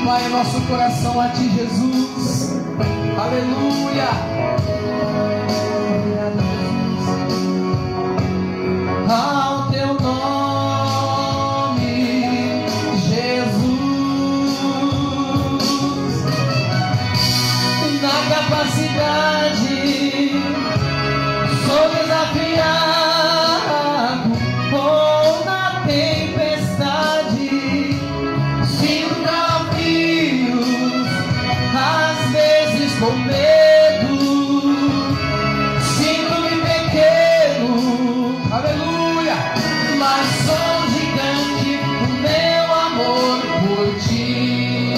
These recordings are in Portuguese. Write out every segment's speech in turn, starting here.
Pai, nosso coração a Ti, Jesus. Aleluia. Ao Teu nome, Jesus, na capacidade, sou desafiado, ou na tempestade, sinto calafrios, às vezes com medo, sinto-me pequeno, aleluia, mas sou gigante no meu amor por Ti,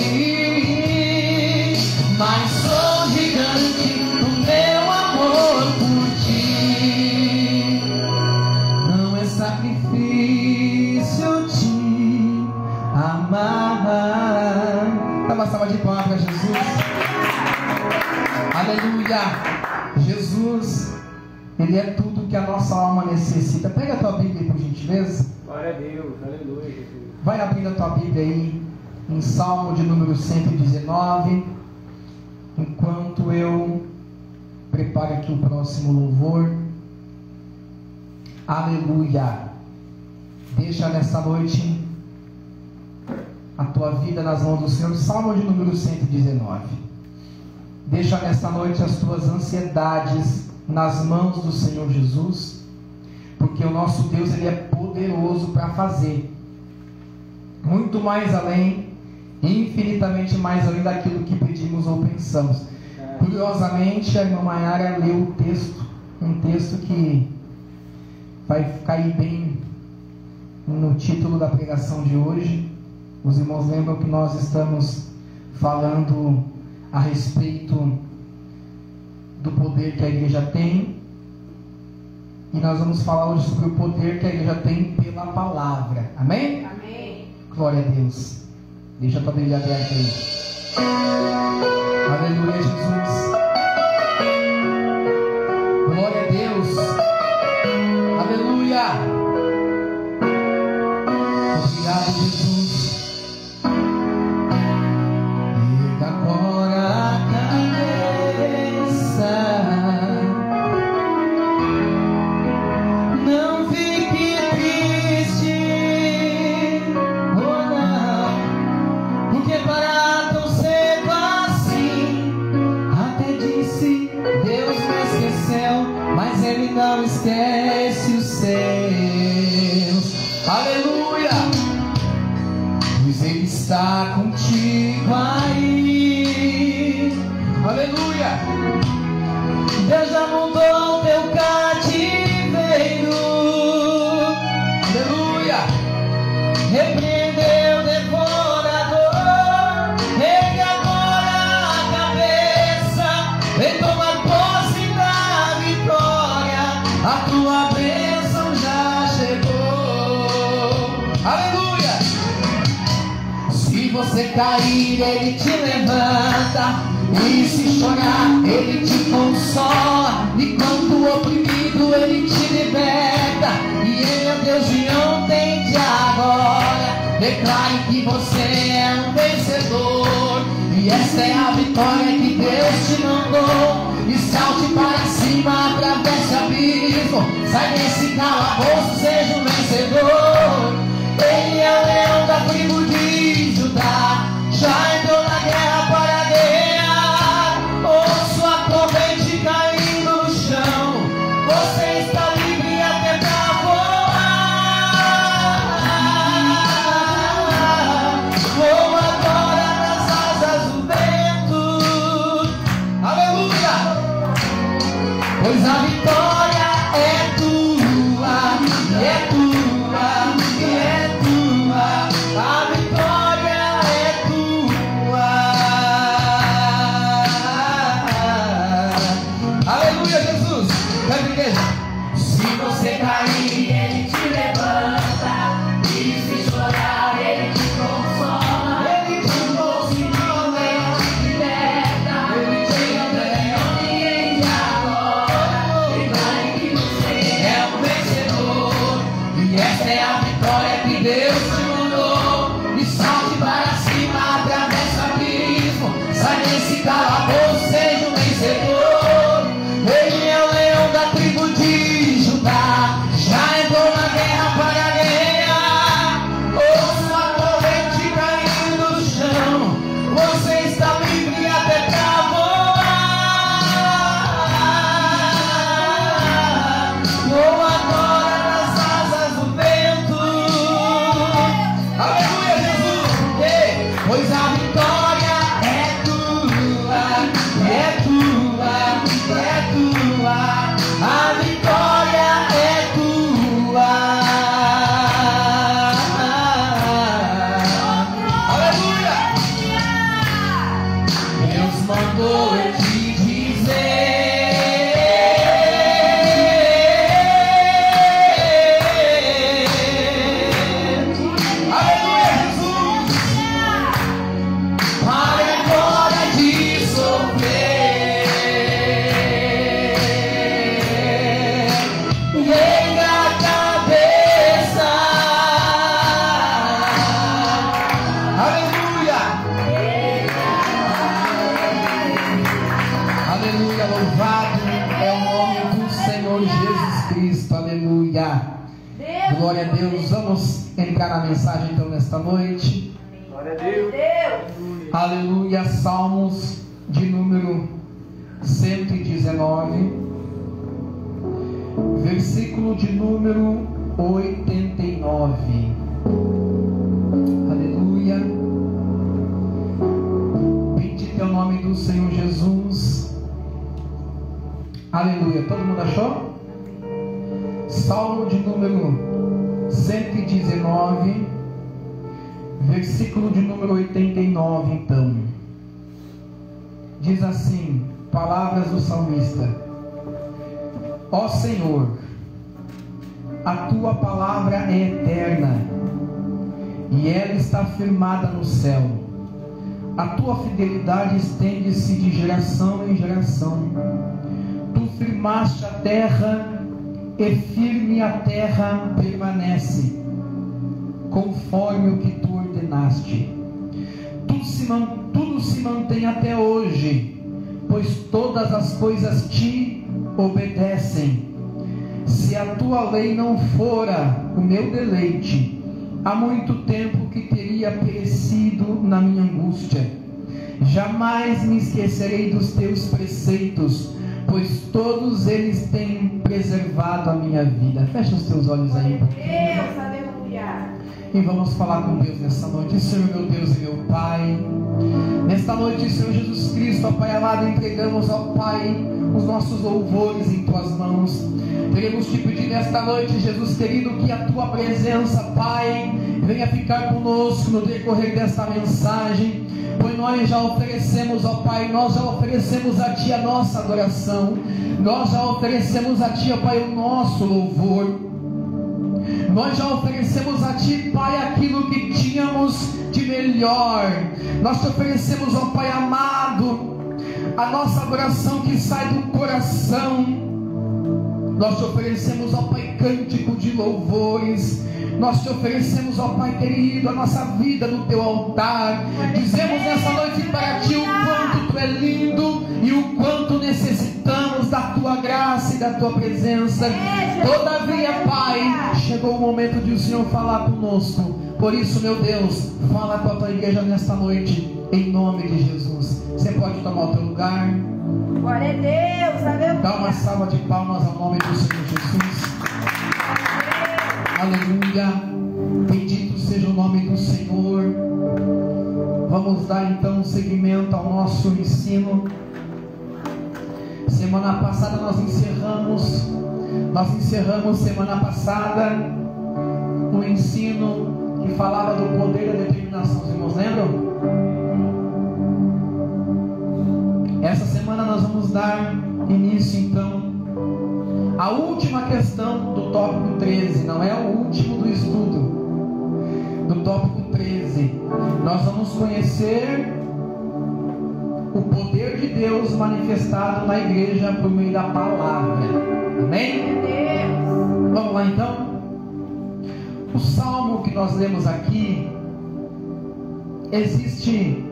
mas sou gigante no meu amor por Ti. Não é sacrifício Te amar. Dá uma salva de palmas para Jesus. Aleluia. Jesus, Ele é tudo que a nossa alma necessita. Pega a tua Bíblia aí, por gentileza. Glória a Deus, aleluia, Jesus. Vai abrindo a tua Bíblia aí em Salmo de número 119. Enquanto eu preparo aqui o próximo louvor. Aleluia. Deixa nessa noite a tua vida nas mãos do Senhor. Salmo de número 119. Deixa nessa noite as tuas ansiedades nas mãos do Senhor Jesus, porque o nosso Deus, Ele é poderoso para fazer muito mais além, infinitamente mais além daquilo que pedimos ou pensamos. Curiosamente, a irmã Maiara leu o texto, um texto que vai cair bem no título da pregação de hoje. Os irmãos lembram que nós estamos falando a respeito do poder que a igreja tem, e nós vamos falar hoje sobre o poder que a igreja tem pela palavra. Amém? Amém. Glória a Deus. Deixa a tua Bíblia aberta aí. Aleluia, Jesus. Glória a Deus. Aleluia. Obrigado, Jesus. Erga agora a cabeça. Não fique triste, oh não, porque para tão cedo assim, até disse, Deus me esqueceu, mas Ele não esquece os seus. Aleluia! Pois Ele está contigo aí. Aleluia! Deus já mudou teu cativeiro. Aleluia! Repreendeu o devorador. Ergue agora a cabeça, vem tomar posse da vitória. A tua bênção já chegou. Aleluia! Se você cair, Ele te levanta. E se chorar, Ele te consola. E quando oprimido, Ele te liberta. E Ele é Deus de ontem e de agora. Declare que você é um vencedor. E esta é a vitória que Deus te mandou. E salte para cima, atravesse abismo. Sai desse calabouço, seja um vencedor. Ele é o leão da tribo de Judá. Já entrou na guerra para guerrear. Ouço a corrente caindo no chão. Você está livre até pra voar. Voa agora nas asas do vento. Aleluia! Pois a vitória é tua, e é tua, e é tua. A vitória é tua. Aleluia, Jesus. Vai, igreja. Se você cair, Ele te levanta. E se chorar, Ele te consola. Ele te consola, Ele te liberta. Ele te liberta. E agora, calabozo seja um vencedor. Ele é o leão da tribo de Judá, já entrou na guerra para guerrear. Ouço a corrente caindo no chão, você está livre até pra voar. Vou agora nas asas do vento. Aleluia, Jesus! Pois a vitória é tua, é tua, é tua. A vitória é tua. Aleluia! Deus mandou eu te dizer. Aleluia, Jesus! Pare agora de sofrer. Erga a cabeça. Aleluia! Aleluia, louvado é o nome do Senhor Jesus Cristo. Aleluia. Glória a Deus. Vamos entrar na mensagem então nesta noite. Glória a Deus. Aleluia. Salmos de número 119, versículo de número 89. Aleluia. Bendito é o nome do Senhor Jesus. Aleluia. Todo mundo achou? Salmo de número 119, versículo de número 89, então. Diz assim, palavras do salmista: Ó Senhor, a tua palavra é eterna, e ela está firmada no céu. A tua fidelidade estende-se de geração em geração. Tu firmaste a terra, e firme a terra permanece, conforme o que tu ordenaste. Tudo se mantém até hoje, pois todas as coisas te obedecem. Se a tua lei não fora o meu deleite, há muito tempo que teria perecido na minha angústia. Jamais me esquecerei dos teus preceitos, pois todos eles têm preservado a minha vida. Fecha os teus olhos aí. Deus, aleluia. E vamos falar com Deus nessa noite. Senhor, meu Deus e meu Pai, nesta noite, Senhor Jesus Cristo, ó Pai amado, entregamos, ó Pai, os nossos louvores em tuas mãos. Queremos te pedir nesta noite, Jesus querido, que a tua presença, Pai, venha ficar conosco no decorrer desta mensagem, pois nós já oferecemos, ó Pai, nós já oferecemos a Ti a nossa adoração, nós já oferecemos a Ti, ó Pai, o nosso louvor. Nós já oferecemos a Ti, Pai, aquilo que tínhamos de melhor. Nós te oferecemos, ó Pai amado, a nossa adoração que sai do coração. Nós te oferecemos, ó Pai, cântico de louvores. Nós te oferecemos, ó Pai querido, a nossa vida no Teu altar. Dizemos nessa noite para Ti o quanto Tu é lindo e o quanto necessitamos da Tua graça e da Tua presença. Todavia, Pai, chegou o momento de o Senhor falar conosco. Por isso, meu Deus, fala com a Tua igreja nesta noite, em nome de Jesus. Você pode tomar o teu lugar. Glória a Deus, aleluia. Dá uma salva de palmas ao nome do Senhor Jesus. Aleluia. Bendito seja o nome do Senhor. Vamos dar então seguimento ao nosso ensino. Semana passada nós encerramos semana passada um ensino que falava do poder da determinação. Os irmãos lembram? Essa semana nós vamos dar início então à última questão do tópico 13. Não é o último do estudo, do tópico 13. Nós vamos conhecer o poder de Deus manifestado na igreja por meio da palavra. Amém? Vamos lá então. O salmo que nós lemos aqui, existe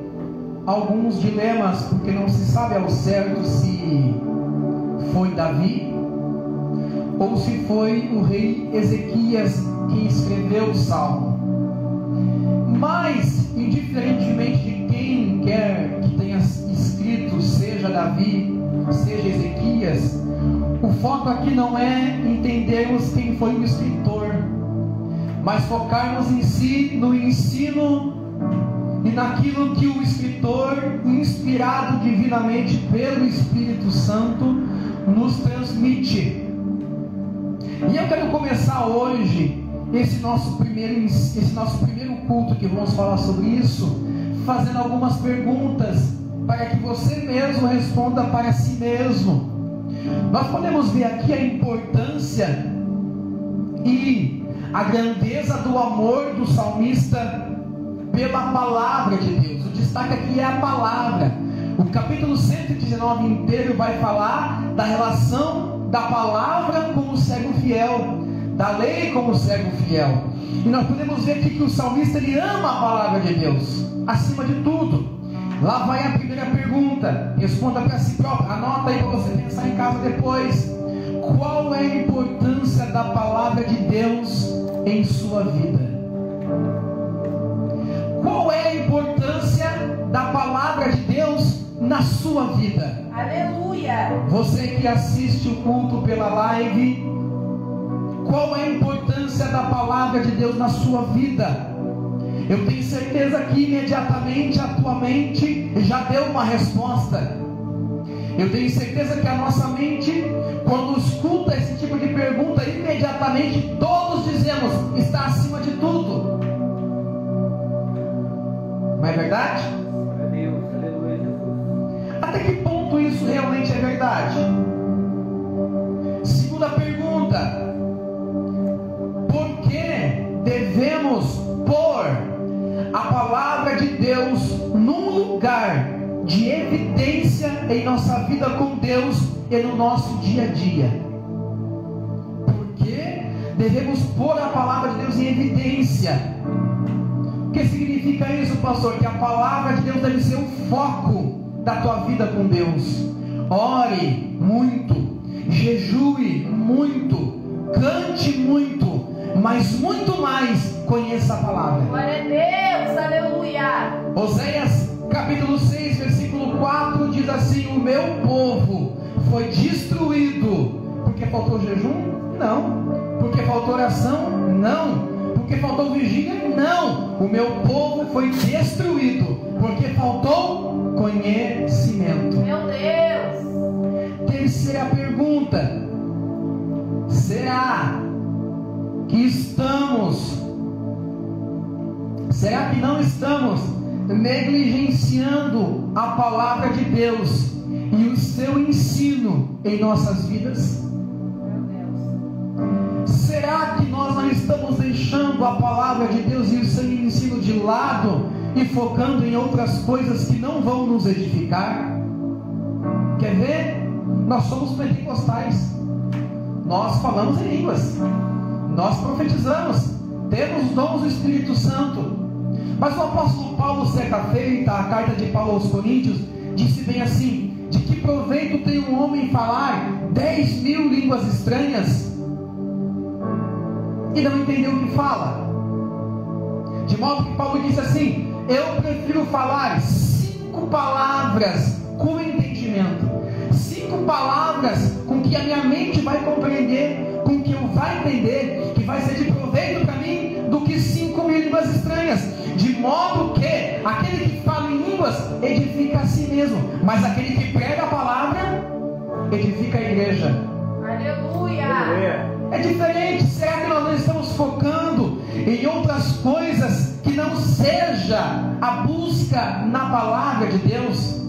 alguns dilemas, porque não se sabe ao certo se foi Davi ou se foi o rei Ezequias quem escreveu o Salmo. Mas, indiferentemente de quem quer que tenha escrito, seja Davi, seja Ezequias, o foco aqui não é entendermos quem foi o escritor, mas focarmos em si, no ensino e naquilo que o escritor, inspirado divinamente pelo Espírito Santo, nos transmite. E eu quero começar hoje esse nosso primeiro culto, que vamos falar sobre isso, fazendo algumas perguntas para que você mesmo responda para si mesmo. Nós podemos ver aqui a importância e a grandeza do amor do salmista pela palavra de Deus. O destaque aqui é a palavra. O capítulo 119 inteiro vai falar da relação da palavra com o servo fiel, da lei com o servo fiel. E nós podemos ver aqui que o salmista, ele ama a palavra de Deus acima de tudo. Lá vai a primeira pergunta, responda para si próprio, anota aí para você pensar em casa depois. Qual é a importância da palavra de Deus em sua vida? Qual é a importância da palavra de Deus na sua vida? Aleluia! Você que assiste o culto pela live, qual é a importância da palavra de Deus na sua vida? Eu tenho certeza que imediatamente a tua mente já deu uma resposta. Eu tenho certeza que a nossa mente, quando escuta esse tipo de pergunta, imediatamente todos dizemos: está acima de tudo. Não é verdade? Aleluia, Jesus. Até que ponto isso realmente é verdade? Segunda pergunta: por que devemos pôr a palavra de Deus num lugar de evidência em nossa vida com Deus e no nosso dia a dia? Por que devemos pôr a palavra de Deus em evidência? O que significa isso, pastor? Que a palavra de Deus deve ser o foco da tua vida com Deus. Ore muito, jejue muito, cante muito, mas muito mais conheça a palavra. Glória a Deus, aleluia! Oséias capítulo 6, versículo 4 diz assim: o meu povo foi destruído porque faltou jejum? Não. Porque faltou oração? Não. Porque faltou vigília? Não. O meu povo foi destruído porque faltou conhecimento. Meu Deus! Terceira pergunta: será que não estamos negligenciando a palavra de Deus e o seu ensino em nossas vidas? Meu Deus! Será que nós não estamos deixando a palavra de Deus e o seu ensino de lado e focando em outras coisas que não vão nos edificar? Quer ver? Nós somos pentecostais, nós falamos em línguas, nós profetizamos, temos dons do Espírito Santo. Mas o apóstolo Paulo, certa feita, a carta de Paulo aos Coríntios, disse bem assim: de que proveito tem um homem falar 10.000 línguas estranhas e não entender o que fala? De modo que Paulo disse assim: eu prefiro falar 5 palavras com entendimento, 5 palavras com que a minha mente vai compreender, com que eu vai entender, que vai ser de proveito para mim, do que 5.000 línguas estranhas. De modo que aquele que fala em línguas edifica a si mesmo, mas aquele que prega a palavra edifica a igreja. Aleluia! É diferente. Será que nós não estamos focando em outras coisas que não seja a busca na palavra de Deus?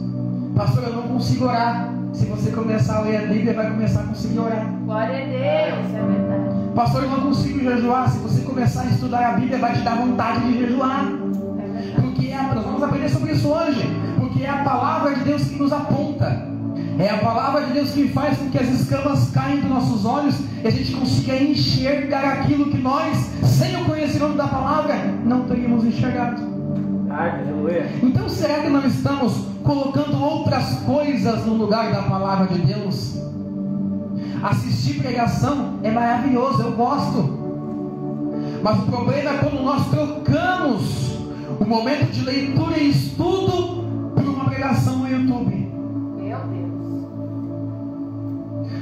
Pastor, eu não consigo orar. Se você começar a ler a Bíblia, vai começar a conseguir orar. Glória a Deus, é verdade. Pastor, eu não consigo jejuar. Se você começar a estudar a Bíblia, vai te dar vontade de jejuar. Porque nós vamos aprender sobre isso hoje. Porque é a palavra de Deus que nos aponta. É a palavra de Deus que faz com que as escamas caem dos nossos olhos e a gente consiga enxergar aquilo que nós, sem o conhecimento da palavra, não teríamos enxergado. Aleluia. Então será que não estamos colocando outras coisas no lugar da palavra de Deus? Assistir pregação é maravilhoso, eu gosto. Mas o problema é quando nós trocamos o momento de leitura e estudo por uma pregação no YouTube. Meu Deus.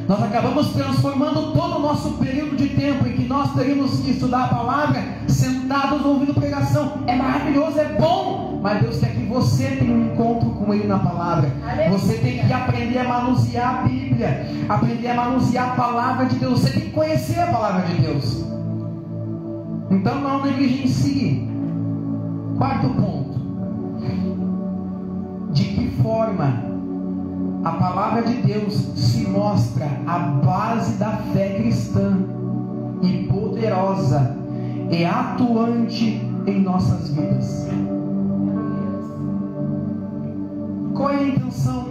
Nós acabamos transformando todo o nosso período de tempo em que nós teríamos que estudar a palavra sentados ouvindo pregação. É maravilhoso, é bom, mas Deus quer que você tenha um encontro com Ele na palavra. Aleluia. Você tem que aprender a manusear a Bíblia, aprender a manusear a palavra de Deus. Você tem que conhecer a palavra de Deus. Então não negligencie. Quarto ponto: de que forma a palavra de Deus se mostra a base da fé cristã e poderosa e atuante em nossas vidas? Qual é a intenção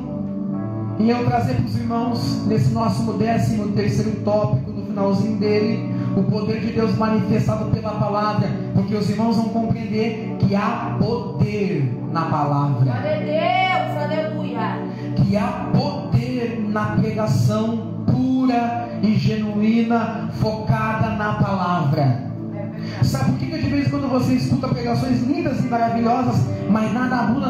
em eu trazer para os irmãos nesse nosso 13º tópico, no finalzinho dele, o poder de Deus manifestado pela palavra? Porque os irmãos vão compreender que há poder na palavra. Glória a Deus, aleluia. Que há poder na pregação pura e genuína, focada na palavra. Sabe por que de vez em quando você escuta pregações lindas e maravilhosas, mas nada muda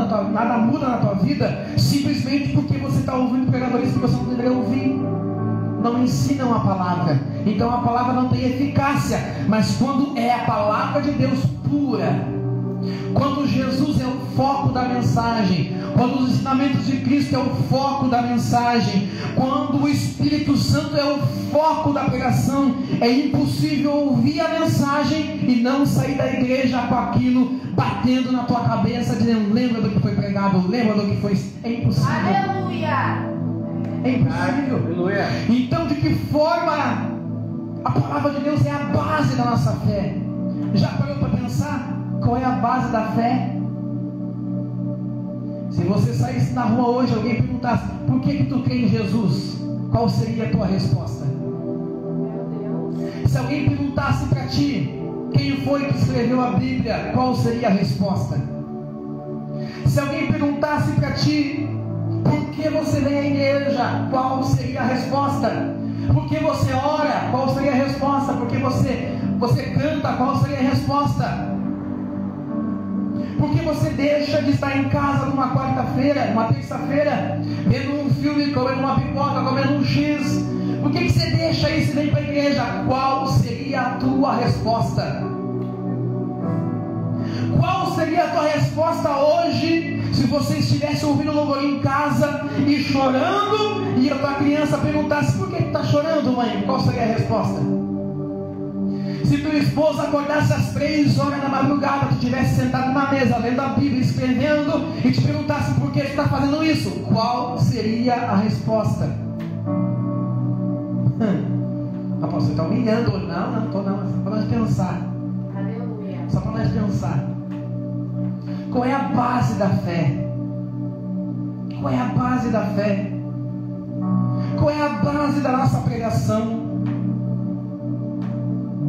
na tua vida, simplesmente porque você está ouvindo pregadores que você não deveria ouvir? Não ensinam a palavra, então a palavra não tem eficácia. Mas quando é a palavra de Deus pura, quando Jesus é o foco da mensagem, quando os ensinamentos de Cristo é o foco da mensagem, quando o Espírito Santo é o foco da pregação, é impossível ouvir a mensagem e não sair da igreja com aquilo batendo na tua cabeça, dizendo: lembra do que foi pregado, lembra do que foi. É impossível. Aleluia. É impossível. Aleluia. Então, de que forma a palavra de Deus é a base da nossa fé? Já parou para pensar qual é a base da fé? Se você saísse na rua hoje e alguém perguntasse: por que tu crê em Jesus? Qual seria a tua resposta? Meu Deus. Se alguém perguntasse para ti quem foi que escreveu a Bíblia, qual seria a resposta? Se alguém perguntasse para ti por que você vem à igreja, qual seria a resposta? Por que você ora? Qual seria a resposta? Por que você canta? Qual seria a resposta? Por que você deixa de estar em casa numa quarta-feira, numa terça-feira, vendo um filme, comendo uma pipoca, comendo um X? Por que você deixa isso e vem para a igreja? Qual seria a tua resposta? Qual seria a tua resposta hoje se você estivesse ouvindo louvor em casa e chorando, e a tua criança perguntasse: por que está chorando, mãe? Qual seria a resposta? Se tua esposa acordasse às 3 horas da madrugada, tu estivesse sentado na mesa lendo a Bíblia, escrevendo, e te perguntasse por que tu está fazendo isso, qual seria a resposta? Apóstolo, você está humilhando hoje? Não estou não, só para nós pensar. Aleluia. Só para nós pensar. Qual é a base da fé? Qual é a base da fé? Qual é a base da nossa pregação?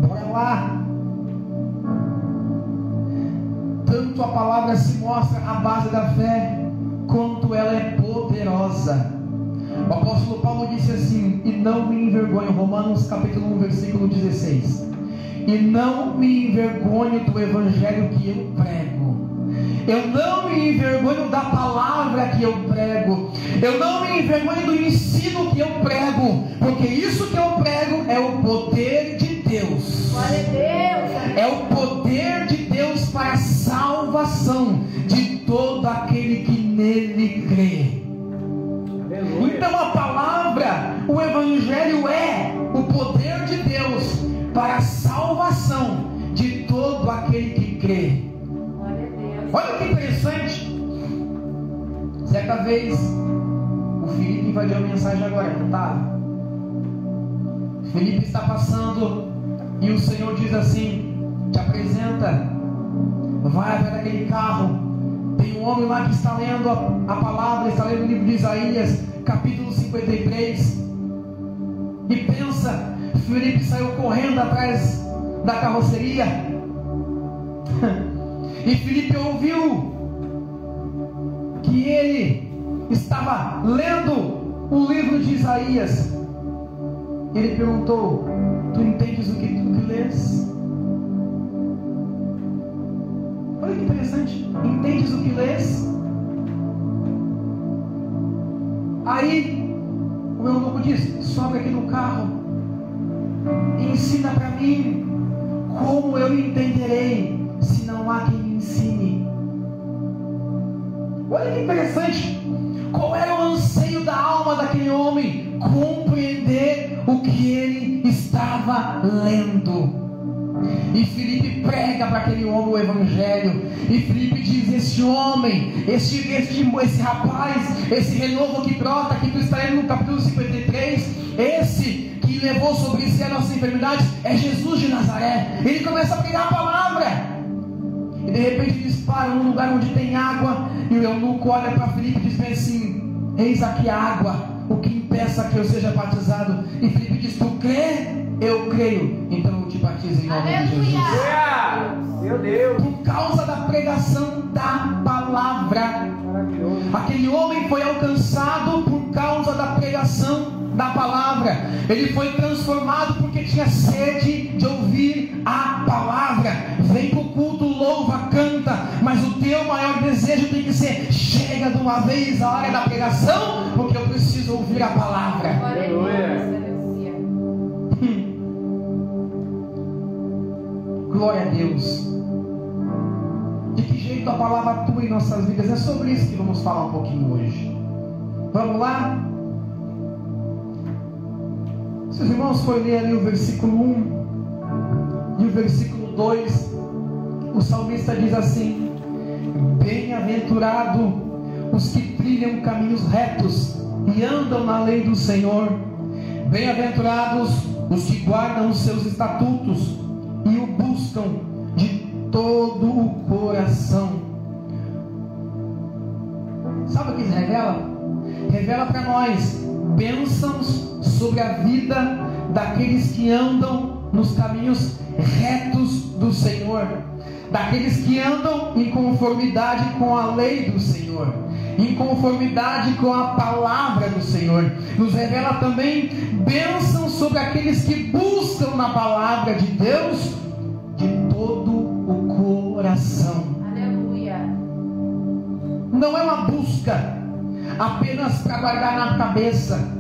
Bora lá. Tanto a palavra se mostra a base da fé, quanto ela é poderosa. O apóstolo Paulo disse assim: e não me envergonho, Romanos capítulo 1, versículo 16. E não me envergonho do evangelho que eu prego. Eu não me envergonho da palavra que eu prego. Eu não me envergonho do ensino que eu prego, porque isso que eu prego é o poder de Deus. Glória a Deus. É o poder de Deus para a salvação de todo aquele que nele crê. Aleluia. Então a palavra, o evangelho é o poder de Deus para a salvação de todo aquele que crê. Glória a Deus. Olha que interessante. Certa vez o Felipe invadiu a mensagem agora, não tá? Felipe está passando e o Senhor diz assim: te apresenta, vai até aquele carro. Tem um homem lá que está lendo a palavra, está lendo o livro de Isaías, capítulo 53. E pensa, Felipe saiu correndo atrás da carroceria. E Felipe ouviu que ele estava lendo o livro de Isaías. Ele perguntou: tu entendes o que tu lês? Olha que interessante. Entendes o que lês? Aí o eunuco disse: sobe aqui no carro e ensina para mim. Como eu entenderei se não há quem me ensine? Olha que interessante. Qual era o anseio da alma daquele homem? Compreender o que ele estava lendo. E Filipe prega para aquele homem o evangelho. E Filipe diz: esse homem, esse rapaz, esse renovo que brota, que tu está lendo no capítulo 53, esse que levou sobre si a nossa enfermidade, é Jesus de Nazaré. Ele começa a pregar a palavra. E de repente eles param num lugar onde tem água. E o eunuco olha para Filipe e diz bem assim: eis aqui a água, o que impeça que eu seja batizado? E Filipe diz: tu crê? Eu creio, então eu te batizo em nome de Jesus. Meu Deus. Por causa da pregação da palavra. Aquele homem foi alcançado por causa da pregação da palavra. Ele foi transformado porque tinha sede de ouvir a palavra. Vem para o culto, louva, canta, mas o teu maior desejo tem que ser: chega de uma vez a hora da pregação, porque eu preciso ouvir a palavra. Glória a Deus. De que jeito a palavra atua em nossas vidas? É sobre isso que vamos falar um pouquinho hoje. Vamos lá? Se os irmãos forem ler ali o versículo 1 e o versículo 2, o salmista diz assim: bem-aventurado os que trilham caminhos retos e andam na lei do Senhor. Bem-aventurados os que guardam os seus estatutos e o buscam de todo o coração. Sabe o que isso revela? Revela para nós bênçãos sobre a vida daqueles que andam nos caminhos retos do Senhor, daqueles que andam em conformidade com a lei do Senhor, em conformidade com a palavra do Senhor. Nos revela também bênçãos sobre aqueles que buscam na palavra de Deus de todo o coração. Aleluia. Não é uma busca apenas para guardar na cabeça.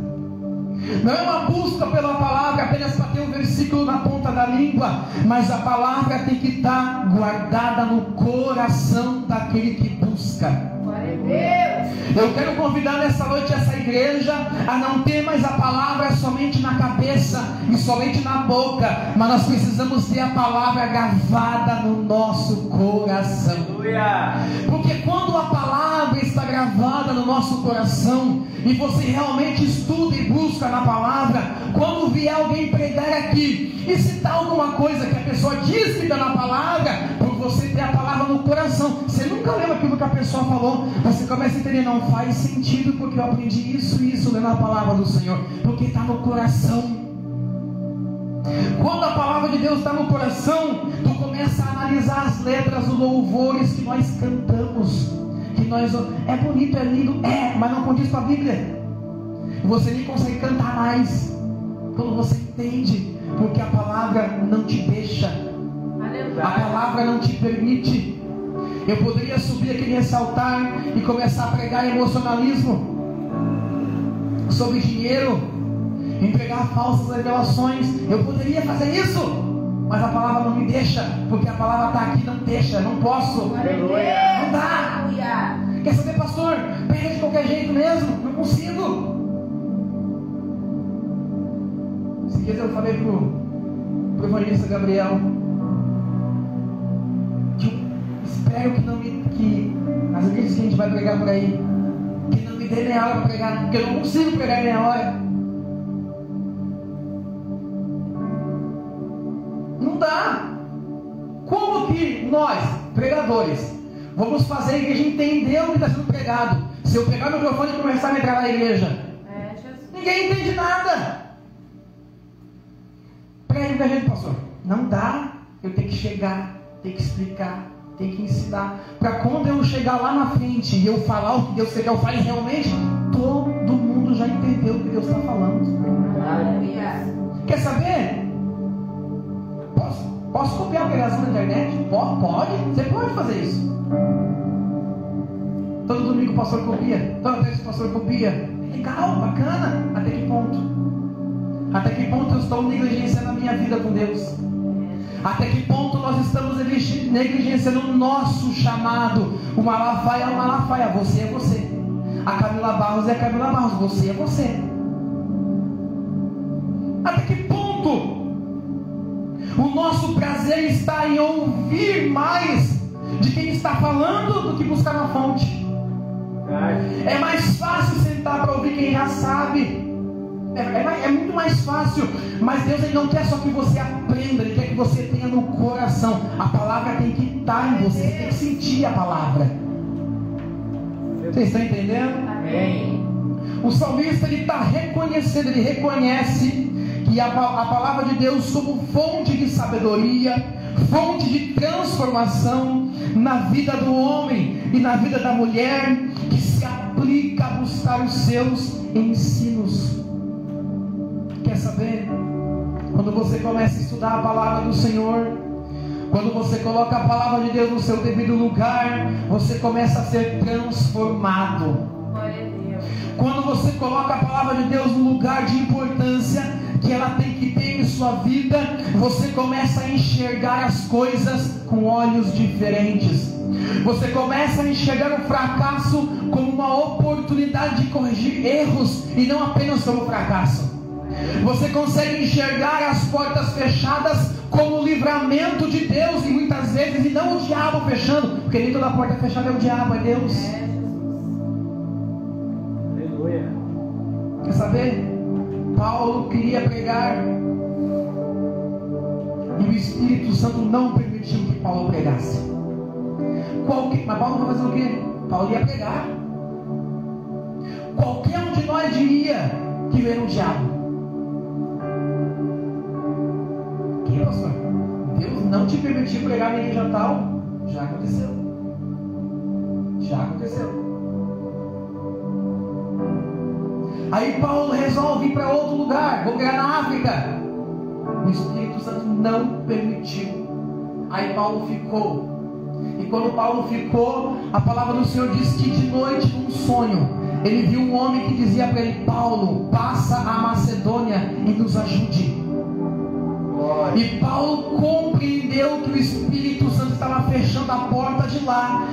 Não é uma busca pela palavra apenas para ter um versículo na ponta da língua, mas a palavra tem que estar guardada no coração daquele que busca. Glória a Deus. Eu quero convidar nessa noite essa igreja a não ter mais a palavra somente na cabeça e somente na boca, mas nós precisamos ter a palavra gravada no nosso coração. Porque quando a palavra está gravada no nosso coração e você realmente estuda e busca na palavra, quando vier alguém pregar aqui e citar alguma coisa que a pessoa diz que está na palavra, por você ter a palavra no coração, você nunca lembra aquilo que a pessoa falou, você começa a entender: não faz sentido porque eu aprendi isso e isso lendo a palavra do Senhor, porque está no coração. Quando a palavra de Deus está no coração, tu começa a analisar as letras, os louvores que nós cantamos, que nós, é bonito, é lindo, mas não condiz com a Bíblia. Você nem consegue cantar mais quando você entende, porque a palavra não te deixa, a palavra não te permite. Eu poderia subir aqui nesse altar e começar a pregar emocionalismo sobre dinheiro, empregar falsas revelações. Eu poderia fazer isso, mas a palavra não me deixa, porque a palavra está aqui, não deixa, não posso, não dá. Quer saber, pastor? Prega de qualquer jeito mesmo, não consigo. Esses dias eu falei pro evangelista Gabriel que eu espero que as igrejas que a gente vai pregar por aí, que não me dê meia hora para pregar, porque eu não consigo pregar meia hora. Não dá. Como que nós, pregadores, vamos fazer a igreja entender o que está sendo pregado se eu pegar o microfone e começar a me entrar na igreja? Ninguém entende nada. Prega pra gente, pastor. Não dá. Eu tenho que chegar, tenho que explicar, Tem que ensinar. Para quando eu chegar lá na frente e eu falar o que Deus quer que eu fale realmente, todo mundo já entendeu o que Deus está falando. Aleluia. Quer saber? Posso copiar a pregação na internet? Pode. Você pode fazer isso. Todo domingo o pastor copia. Toda vez o pastor copia. Legal, bacana. Até que ponto? Até que ponto eu estou negligenciando a minha vida com Deus? Até que ponto nós estamos negligenciando o nosso chamado? O Malafaia é o Malafaia, você é você. A Camila Barros é a Camila Barros, você é você. Até que ponto o nosso prazer está em ouvir mais de quem está falando do que buscar na fonte? É mais fácil sentar para ouvir quem já sabe. É muito mais fácil. Mas Deus, Ele não quer só que você aprenda, Ele quer que você tenha no coração. A palavra tem que estar em você, você tem que sentir a palavra. Vocês estão entendendo? Amém. O salmista, ele está reconhecendo, ele reconhece que a palavra de Deus como fonte de sabedoria, fonte de transformação na vida do homem e na vida da mulher, que se aplica a buscar os seus ensinos. Quer saber? Quando você começa a estudar a palavra do Senhor, quando você coloca a palavra de Deus no seu devido lugar, você começa a ser transformado. Glória a Deus. Quando você coloca a palavra de Deus no lugar de importância que ela tem que ter em sua vida, você começa a enxergar as coisas com olhos diferentes. Você começa a enxergar o fracasso como uma oportunidade de corrigir erros e não apenas como fracasso. Você consegue enxergar as portas fechadas como o livramento de Deus, e muitas vezes, e não o diabo fechando, porque nem toda porta fechada é o diabo, é Deus. Aleluia. Quer saber? Paulo queria pregar e o Espírito Santo não permitiu que Paulo pregasse. Mas Paulo vai fazer o quê? Paulo ia pregar. Qualquer um de nós diria que era o diabo. Que, pastor? Deus não te permitiu pregar na igreja tal? Já aconteceu. Já aconteceu. Aí Paulo resolve ir para outro lugar. Vou pregar na África. O Espírito Santo não permitiu. Aí Paulo ficou. E quando Paulo ficou, a palavra do Senhor diz que de noite, num sonho, ele viu um homem que dizia para ele: Paulo, passa a Macedônia e nos ajude. E Paulo compreendeu que o Espírito Santo estava fechando a porta de lá,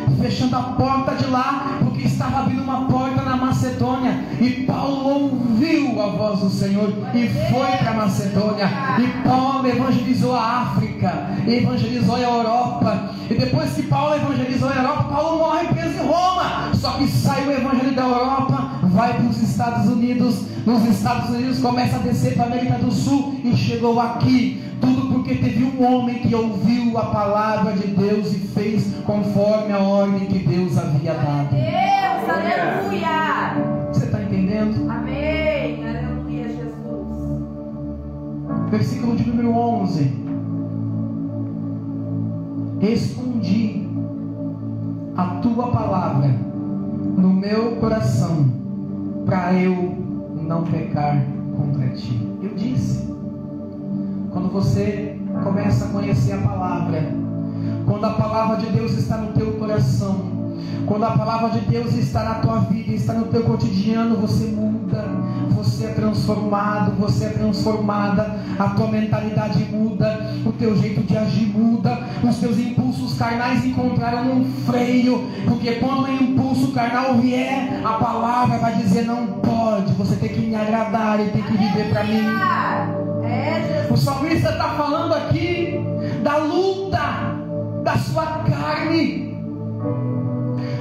porque estava abrindo uma porta na Macedônia. E Paulo ouviu a voz do Senhor e foi para a Macedônia. E Paulo evangelizou a África, evangelizou a Europa. E depois que Paulo evangelizou a Europa, Paulo morre preso em Roma. Só que sai o evangelho da Europa, vai para os Estados Unidos. Nos Estados Unidos começa a descer para a América do Sul e chegou aqui. Tudo porque teve um homem que ouviu a palavra de Deus e fez conforme a ordem que Deus havia dado. Deus, aleluia. Você está entendendo? Amém, aleluia, Jesus. Versículo de número 11. Escondi a tua palavra no meu coração, para eu não pecar contra ti. Eu disse. Quando você começa a conhecer a palavra, quando a palavra de Deus está no teu coração, quando a palavra de Deus está na tua vida, está no teu cotidiano, você muda, você é transformado, você é transformada, a tua mentalidade muda, o teu jeito de agir muda, os teus impulsos carnais encontraram um freio, porque quando o impulso carnal vier, a palavra vai dizer: não pode, você tem que me agradar e tem que viver para mim. O salmista está falando aqui da luta da sua carne,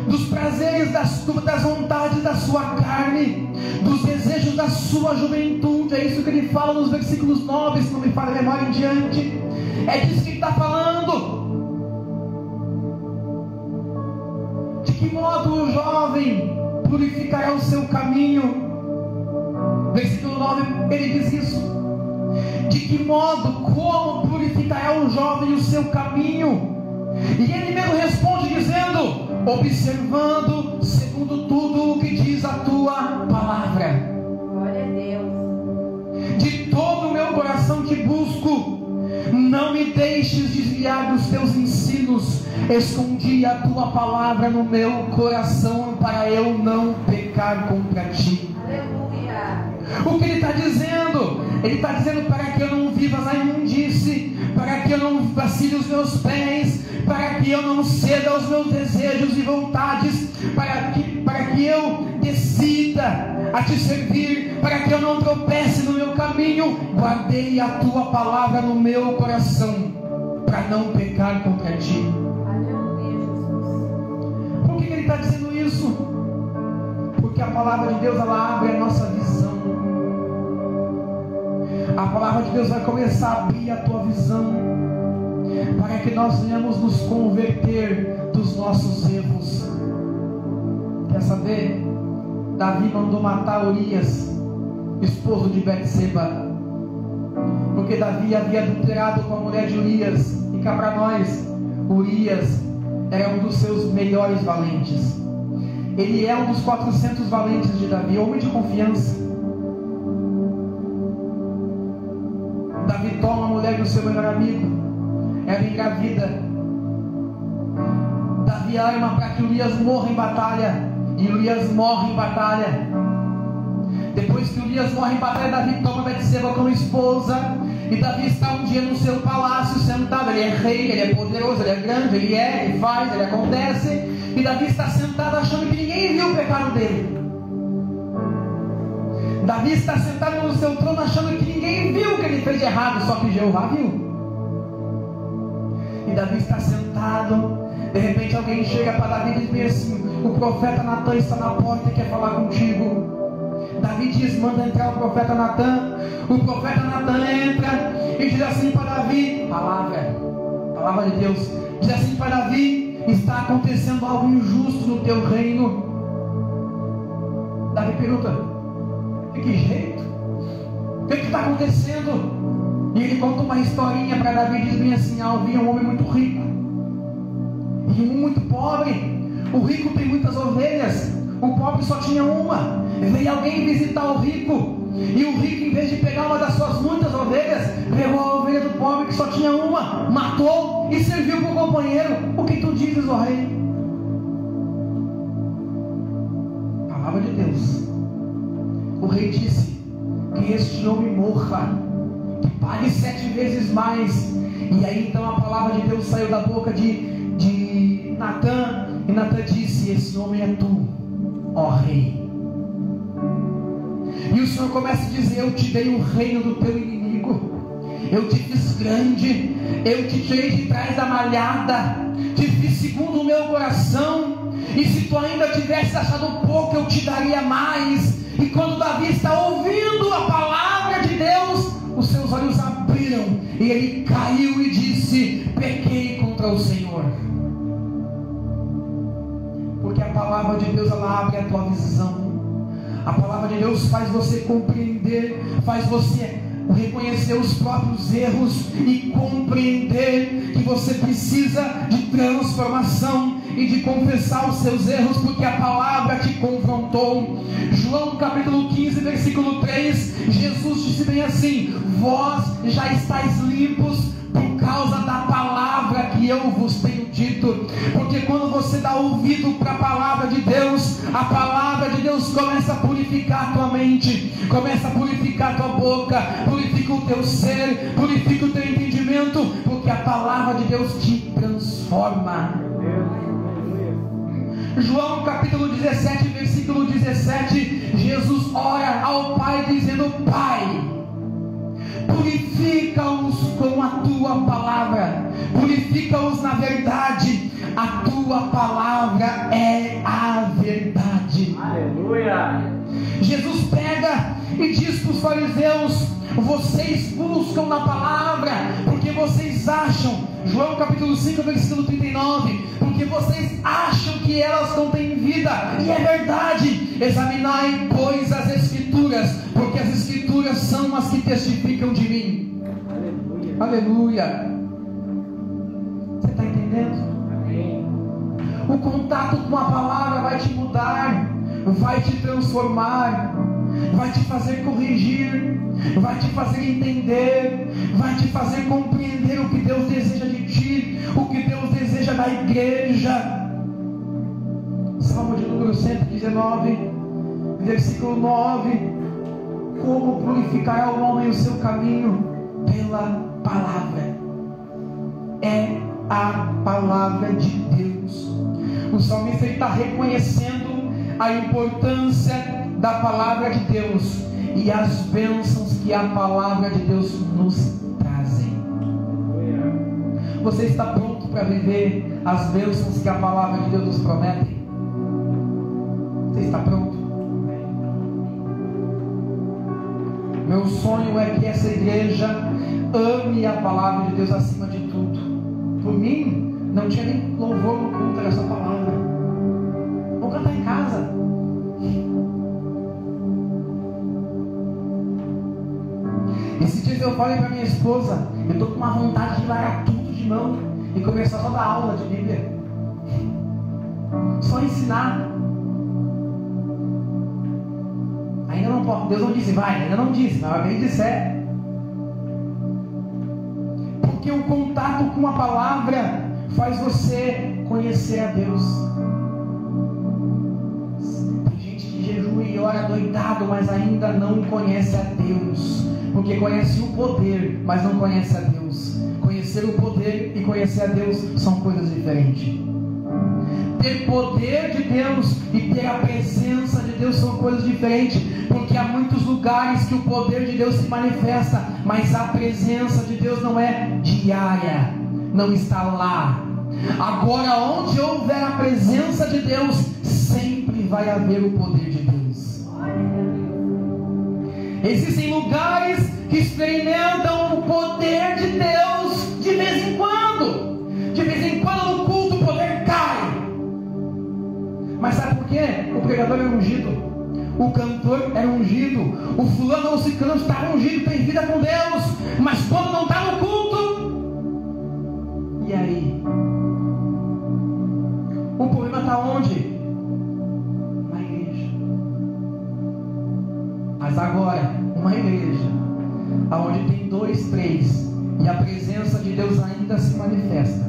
dos prazeres, das vontades da sua carne, dos desejos da sua juventude. É isso que ele fala nos versículos 9, se não me falha a memória em diante. É disso que ele está falando. De que modo o jovem purificará o seu caminho? Versículo 9, ele diz isso. De que modo, como purificará o jovem o seu caminho? E ele mesmo responde dizendo: observando segundo tudo o que diz a tua palavra. Glória a Deus. De todo o meu coração te busco, não me deixes desviar dos teus ensinos. Escondi a tua palavra no meu coração para eu não pecar contra ti. Aleluia. O que ele está dizendo? Ele está dizendo para que eu não viva na imundície, para que eu não vacile os meus pés, para que eu não ceda aos meus desejos e vontades, para que eu decida a te servir, para que eu não tropece no meu caminho. Guardei a tua palavra no meu coração para não pecar contra ti. Aleluia, Jesus. Por que ele está dizendo isso? Porque a palavra de Deus, ela abre a nossa visão. A palavra de Deus vai começar a abrir a tua visão, para que nós venhamos nos converter dos nossos erros. Quer saber? Davi mandou matar Urias, esposo de Betseba, porque Davi havia adulterado com a mulher de Urias. E cá para nós, Urias era um dos seus melhores valentes. Ele é um dos 400 valentes de Davi, homem de confiança. Davi toma a mulher do seu melhor amigo, ela engravida. Davi arma para que Urias morra em batalha, e Urias morre em batalha. Depois que Urias morre em batalha, Davi toma Betseba como esposa, e Davi está um dia no seu palácio sentado. Ele é rei, ele é poderoso, ele é grande, ele faz, ele acontece, e Davi está sentado achando que ninguém viu o pecado dele. Davi está sentado no seu trono achando que ninguém viu o que ele fez de errado, só que Jeová viu. E Davi está sentado, de repente alguém chega para Davi e diz bem assim: o profeta Natan está na porta e quer falar contigo. Davi diz: manda entrar o profeta Natan. O profeta Natan entra e diz assim para Davi, palavra de Deus, diz assim para Davi: está acontecendo algo injusto no teu reino. Davi pergunta: de que jeito? O que está acontecendo? E ele conta uma historinha para Davi e diz bem assim: havia um homem muito rico e um muito pobre. O rico tem muitas ovelhas, o pobre só tinha uma. Veio alguém visitar o rico, e o rico, em vez de pegar uma das suas muitas ovelhas, pegou a ovelha do pobre que só tinha uma, matou e serviu para o companheiro. O que tu dizes, ó rei? Palavra de Deus. O rei disse: que este homem morra, que pague 7 vezes mais. E aí então a palavra de Deus saiu da boca de Natan, e Natan disse: esse homem é tu, ó rei. E o Senhor começa a dizer: eu te dei o reino do teu inimigo, eu te fiz grande, eu te tirei de trás da malhada, te fiz segundo o meu coração, e se tu ainda tivesse achado pouco, eu te daria mais. E quando Davi está ouvindo a palavra de Deus, os seus olhos abriram, e ele caiu e disse: pequei contra o Senhor. Porque a palavra de Deus, ela abre a tua visão. A palavra de Deus faz você compreender, faz você reconhecer os próprios erros e compreender que você precisa de transformação e de confessar os seus erros, porque a palavra te confrontou. João capítulo 15, versículo 3, Jesus disse bem assim: vós já estáis limpos por causa da palavra que eu vos tenho dito. Porque quando você dá ouvido para a palavra de Deus, a palavra de Deus começa a purificar a tua mente, começa a purificar a tua boca, purifica o teu ser, purifica o teu entendimento, porque a palavra de Deus te transforma. João capítulo 17, versículo 17, Jesus ora ao Pai dizendo: Pai, purifica-os com a tua palavra, purifica-os na verdade, a tua palavra é a verdade. Aleluia. Jesus pega e diz para os fariseus: vocês buscam na palavra, porque vocês acham, João capítulo 5, versículo 39, porque vocês acham que elas não têm vida, e é verdade. Examinai, pois, as escrituras, porque as escrituras são as que testificam de mim. Aleluia. Aleluia. Você está entendendo? O contato com a palavra vai te mudar, vai te transformar, vai te fazer corrigir, vai te fazer entender, vai te fazer compreender o que Deus deseja de ti, o que Deus deseja da igreja. Salmo de número 119, versículo 9: como purificará o homem o seu caminho? Pela palavra. É a palavra de Deus. O salmista está reconhecendo a importância da palavra de Deus e as bênçãos que a palavra de Deus nos trazem. Você está pronto para viver as bênçãos que a palavra de Deus nos promete? Você está pronto? Meu sonho é que essa igreja ame a palavra de Deus acima de tudo. Por mim, não tinha nem louvor no culto dessa palavra. Vou cantar em casa. Esses dias eu falei para minha esposa, eu estou com uma vontade de largar tudo de mão e começar só a dar aula de Bíblia. Só ensinar. Ainda não pode, Deus não disse vai, ainda não disse, mas alguém disser. Porque o contato com a palavra faz você conhecer a Deus. Tem gente que jejua e ora doidado, mas ainda não conhece a Deus. Porque conhece o poder, mas não conhece a Deus. Conhecer o poder e conhecer a Deus são coisas diferentes. Ter poder de Deus e ter a presença de Deus são coisas diferentes, porque há muitos lugares que o poder de Deus se manifesta, mas a presença de Deus não é diária, não está lá. Agora, onde houver a presença de Deus, sempre vai haver o poder de Deus. Existem lugares que experimentam o poder de Deus de vez em quando. De vez em quando no culto o poder cai. Mas sabe por quê? O pregador era ungido, o cantor era ungido, o fulano ou ciclano está ungido, tem vida com Deus. Mas quando não está no culto, e aí? O problema está onde? Na igreja. Mas agora, uma igreja onde tem 2, 3 e a presença de Deus ainda se manifesta,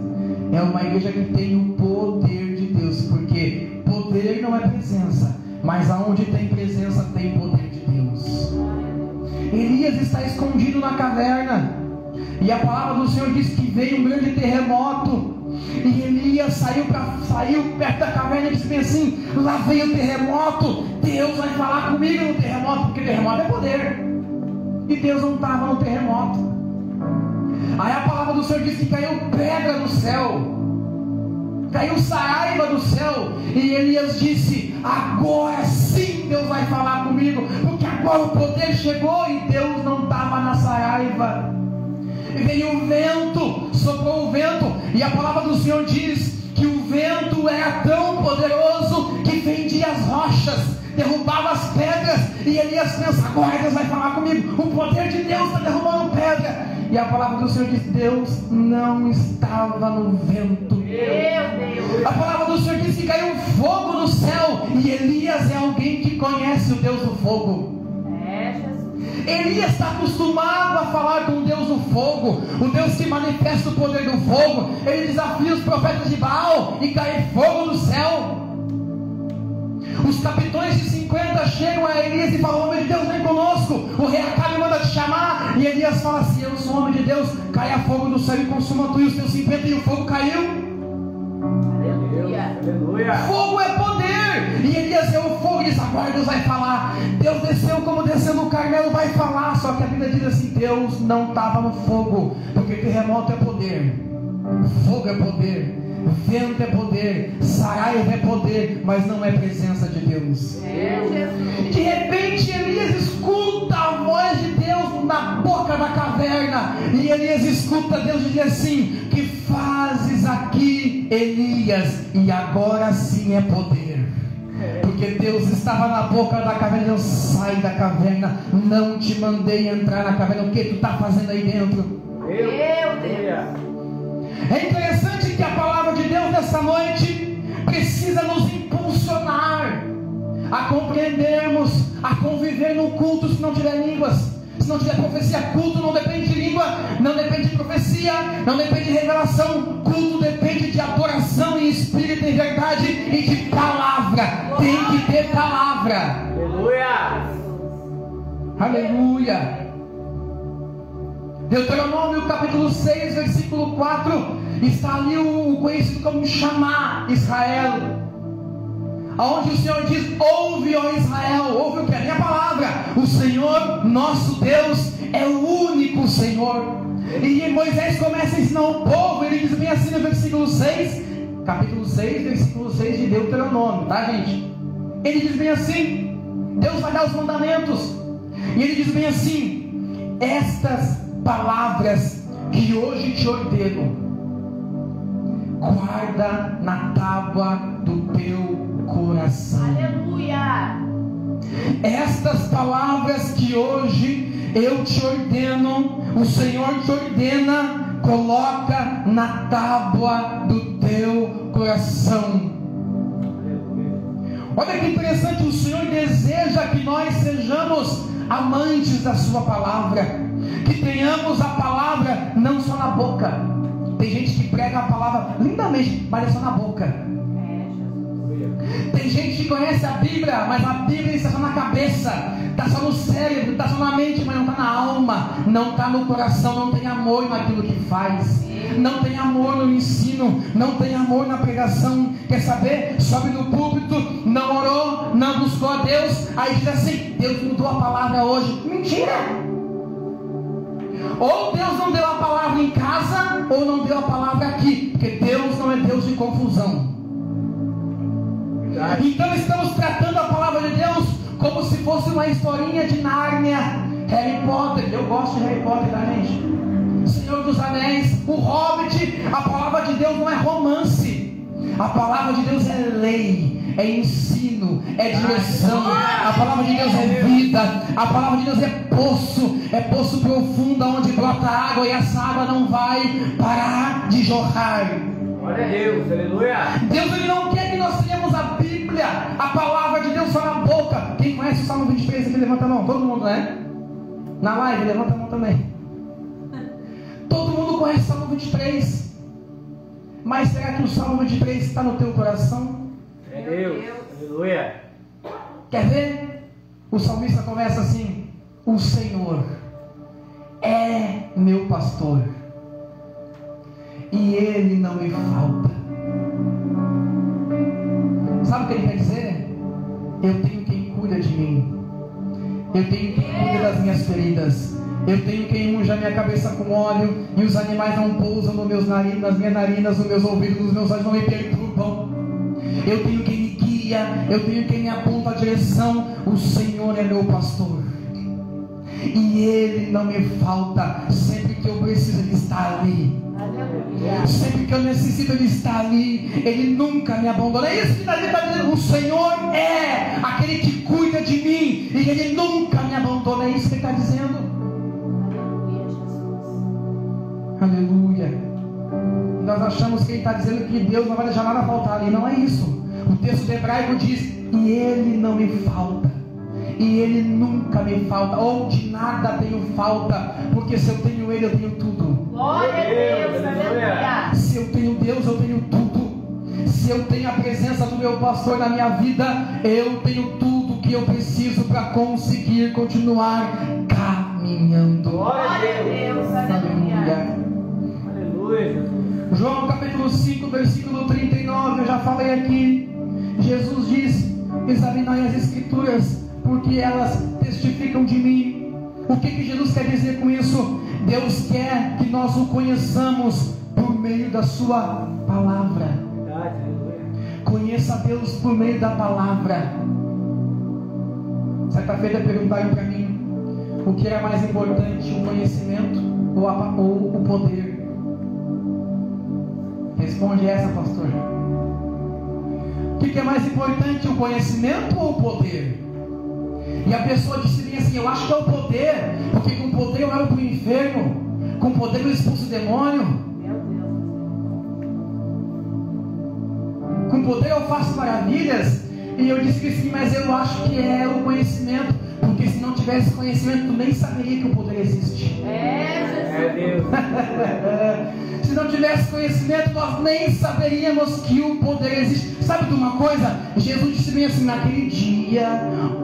é uma igreja que tem o poder de Deus. Porque poder não é presença, mas aonde tem presença tem poder de Deus. Elias está escondido na caverna, e a palavra do Senhor diz que veio um grande terremoto, e Elias saiu perto da caverna e disse assim: lá veio o terremoto, Deus vai falar comigo no terremoto, porque terremoto é poder, e Deus não estava no terremoto. Aí a palavra do Senhor diz que caiu pedra do céu, caiu saraiva do céu, e Elias disse: agora sim Deus vai falar comigo, porque agora o poder chegou. E Deus não estava na saraiva. E veio o vento, soprou o vento, e a palavra do Senhor diz que o vento era tão poderoso que fendia as rochas, derrubava as pedras. E Elias pensa: agora Deus vai falar comigo, o poder de Deus está derrubando pedra. E a palavra do Senhor diz: Deus não estava no vento. Meu Deus. A palavra do Senhor diz que caiu fogo do céu, e Elias é alguém que conhece o Deus do fogo. Elias está acostumado a falar com o Deus do fogo, o Deus que manifesta o poder do fogo. Ele desafia os profetas de Baal e cai fogo do céu. Os capitões de 50 chegam a Elias e falam: homem de Deus, vem conosco, o rei Acabe manda te chamar. E Elias fala assim: eu sou homem de Deus, caia fogo do céu e consuma tu e os teus 50. E o fogo caiu. Aleluia. Fogo é poder. E Elias é o fogo e diz: agora Deus vai falar. Deus desceu como desceu no Carmelo, vai falar. Só que a Bíblia diz assim: Deus não estava no fogo, porque terremoto é poder, fogo é poder, vento é poder, saraiva é poder, mas não é presença de Deus. De repente Elias escuta a voz de Deus na boca da caverna, e Elias escuta Deus dizer assim: que fazes aqui, Elias? E agora sim é poder. Porque Deus estava na boca da caverna. Deus: sai da caverna, não te mandei entrar na caverna. O que tu está fazendo aí dentro? Meu Deus. É interessante que a palavra de Deus nessa noite precisa nos impulsionar a compreendermos, a conviver no culto se não tiver línguas. Se não tiver profecia, culto não depende de língua, não depende de profecia, não depende de revelação. Culto depende de adoração em espírito, em verdade e de palavra. Tem que ter palavra. Aleluia. Aleluia. Deuteronômio capítulo 6, versículo 4. Está ali o conhecido como chamar Israel, aonde o Senhor diz: ouve, ó Israel. Ouve o que? A minha palavra. O Senhor nosso Deus é o único Senhor. E Moisés começa a ensinar o povo. Ele diz bem assim no versículo 6, capítulo 6, versículo 6 de Deuteronômio, tá, gente? Ele diz bem assim: Deus vai dar os mandamentos. E ele diz bem assim: estas palavras que hoje te ordeno, guarda na tábua do teu coração. Aleluia. Estas palavras que hoje eu te ordeno, o Senhor te ordena, coloca na tábua do teu coração. Olha que interessante, o Senhor deseja que nós sejamos amantes da sua palavra, que tenhamos a palavra não só na boca. Tem gente que prega a palavra lindamente, mas é só na boca. Tem gente que conhece a Bíblia, mas a Bíblia está só na cabeça, está só no cérebro, está só na mente, mas não está na alma, não está no coração, não tem amor naquilo que faz, não tem amor no ensino, não tem amor na pregação. Quer saber? Sobe no púlpito, não orou, não buscou a Deus, aí diz assim: Deus mudou a palavra hoje. Mentira! Ou Deus não deu a palavra em casa, ou não deu a palavra aqui, porque Deus não é Deus de confusão. Então estamos tratando a palavra de Deus como se fosse uma historinha de Nárnia, Harry Potter. Eu gosto de Harry Potter, tá, gente? Senhor dos Anéis, o Hobbit. A palavra de Deus não é romance. A palavra de Deus é lei, é ensino, é direção. A palavra de Deus é vida. A palavra de Deus é poço profundo onde brota água, e essa água não vai parar de jorrar. Glória a Deus, aleluia. Deus, ele não quer que nós tenhamos a Bíblia, a palavra de Deus só na boca. Quem conhece o Salmo 23 aqui, levanta a mão. Todo mundo, né? Na live, levanta a mão também. Todo mundo conhece o Salmo 23. Mas será que o Salmo 23 está no teu coração? É Deus, aleluia. Quer ver? O salmista começa assim: o Senhor é meu pastor, e Ele não me falta. Sabe o que ele quer dizer? Eu tenho quem cuida de mim, eu tenho quem cuida das minhas feridas, eu tenho quem unge a minha cabeça com óleo, e os animais não pousam nas minhas narinas, nos meus ouvidos, nos meus olhos, não me perturbam. Eu tenho quem me guia, eu tenho quem me aponta a direção. O Senhor é meu pastor, e Ele não me falta. Sempre que eu preciso, Ele está ali. Sempre que eu necessito, Ele está ali. Ele nunca me abandona. É isso que Davi está dizendo: o Senhor é aquele que cuida de mim, e Ele nunca me abandona. É isso que Ele está dizendo. Aleluia. Nós achamos que Ele está dizendo que Deus não vai deixar nada faltar ali. Não é isso. O texto de hebraico diz: e Ele não me falta, e Ele nunca me falta, ou de nada tenho falta, porque se eu tenho Ele, eu tenho tudo. Glória a Deus, aleluia. Se eu tenho Deus, eu tenho tudo. Se eu tenho a presença do meu pastor na minha vida, eu tenho tudo que eu preciso para conseguir continuar caminhando. Glória a Deus, aleluia. Aleluia. João capítulo 5, versículo 39, eu já falei aqui. Jesus diz: examinai as escrituras, porque elas testificam de mim. O que Jesus quer dizer com isso? Deus quer que nós o conheçamos por meio da sua palavra. Conheça Deus por meio da palavra. Certa feita perguntaram para mim o que era mais importante, o conhecimento ou o poder. Responde essa, pastor. O que é mais importante, o conhecimento ou o poder? E a pessoa disse bem assim: eu acho que é o poder, porque com poder eu era para o inferno, com poder eu expulso o demônio, com Com poder eu faço maravilhas. E eu disse que sim, mas eu acho que é o conhecimento. Porque se não tivesse conhecimento, tu nem saberia que o poder existe. Deus. Se não tivesse conhecimento, nós nem saberíamos que o poder existe. Sabe de uma coisa? Jesus disse bem assim: naquele dia,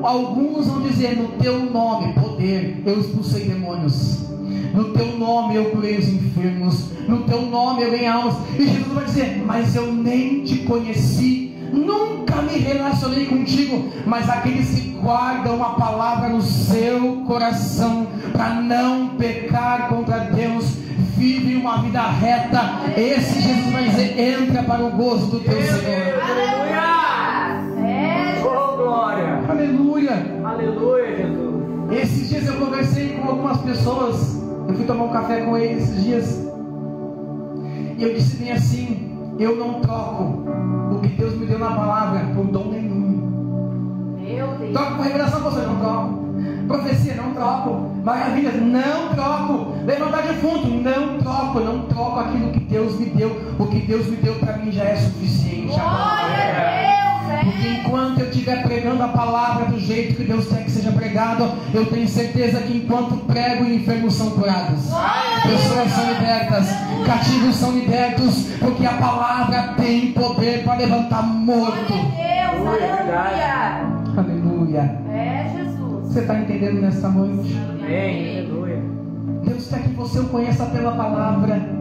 alguns vão dizer: no teu nome, poder, eu expulsei demônios. No teu nome eu curei os enfermos. No teu nome eu ganhei almas. E Jesus vai dizer: mas eu nem te conheci, nunca me relacionei contigo. Mas aqueles que guardam a palavra no seu coração, para não pecar contra Deus, vivem uma vida reta, esse Jesus vai dizer: entra para o gozo do teu Senhor. Aleluia! Oh, glória! Aleluia! Aleluia, Jesus! Esses dias eu conversei com algumas pessoas. Eu fui tomar um café com eles esses dias. E eu disse bem assim: eu não troco o que Deus me deu na palavra por dom nenhum. Meu Deus. Troco com revelação, você não troco. Profecia, não troco. Maravilhas, não troco. Levantar defunto, não troco. Eu não troco aquilo que Deus me deu. O que Deus me deu para mim já é suficiente. Glória a Deus. Porque enquanto eu estiver pregando a palavra do jeito que Deus quer que seja pregado, eu tenho certeza que enquanto prego, enfermos são curados, pessoas são libertas, cativos são libertos, porque a palavra tem poder para levantar morto. Glória a Deus. Aleluia. Aleluia. É Jesus. Você está entendendo nesta noite? Amém. Aleluia. Deus quer que você o conheça pela palavra.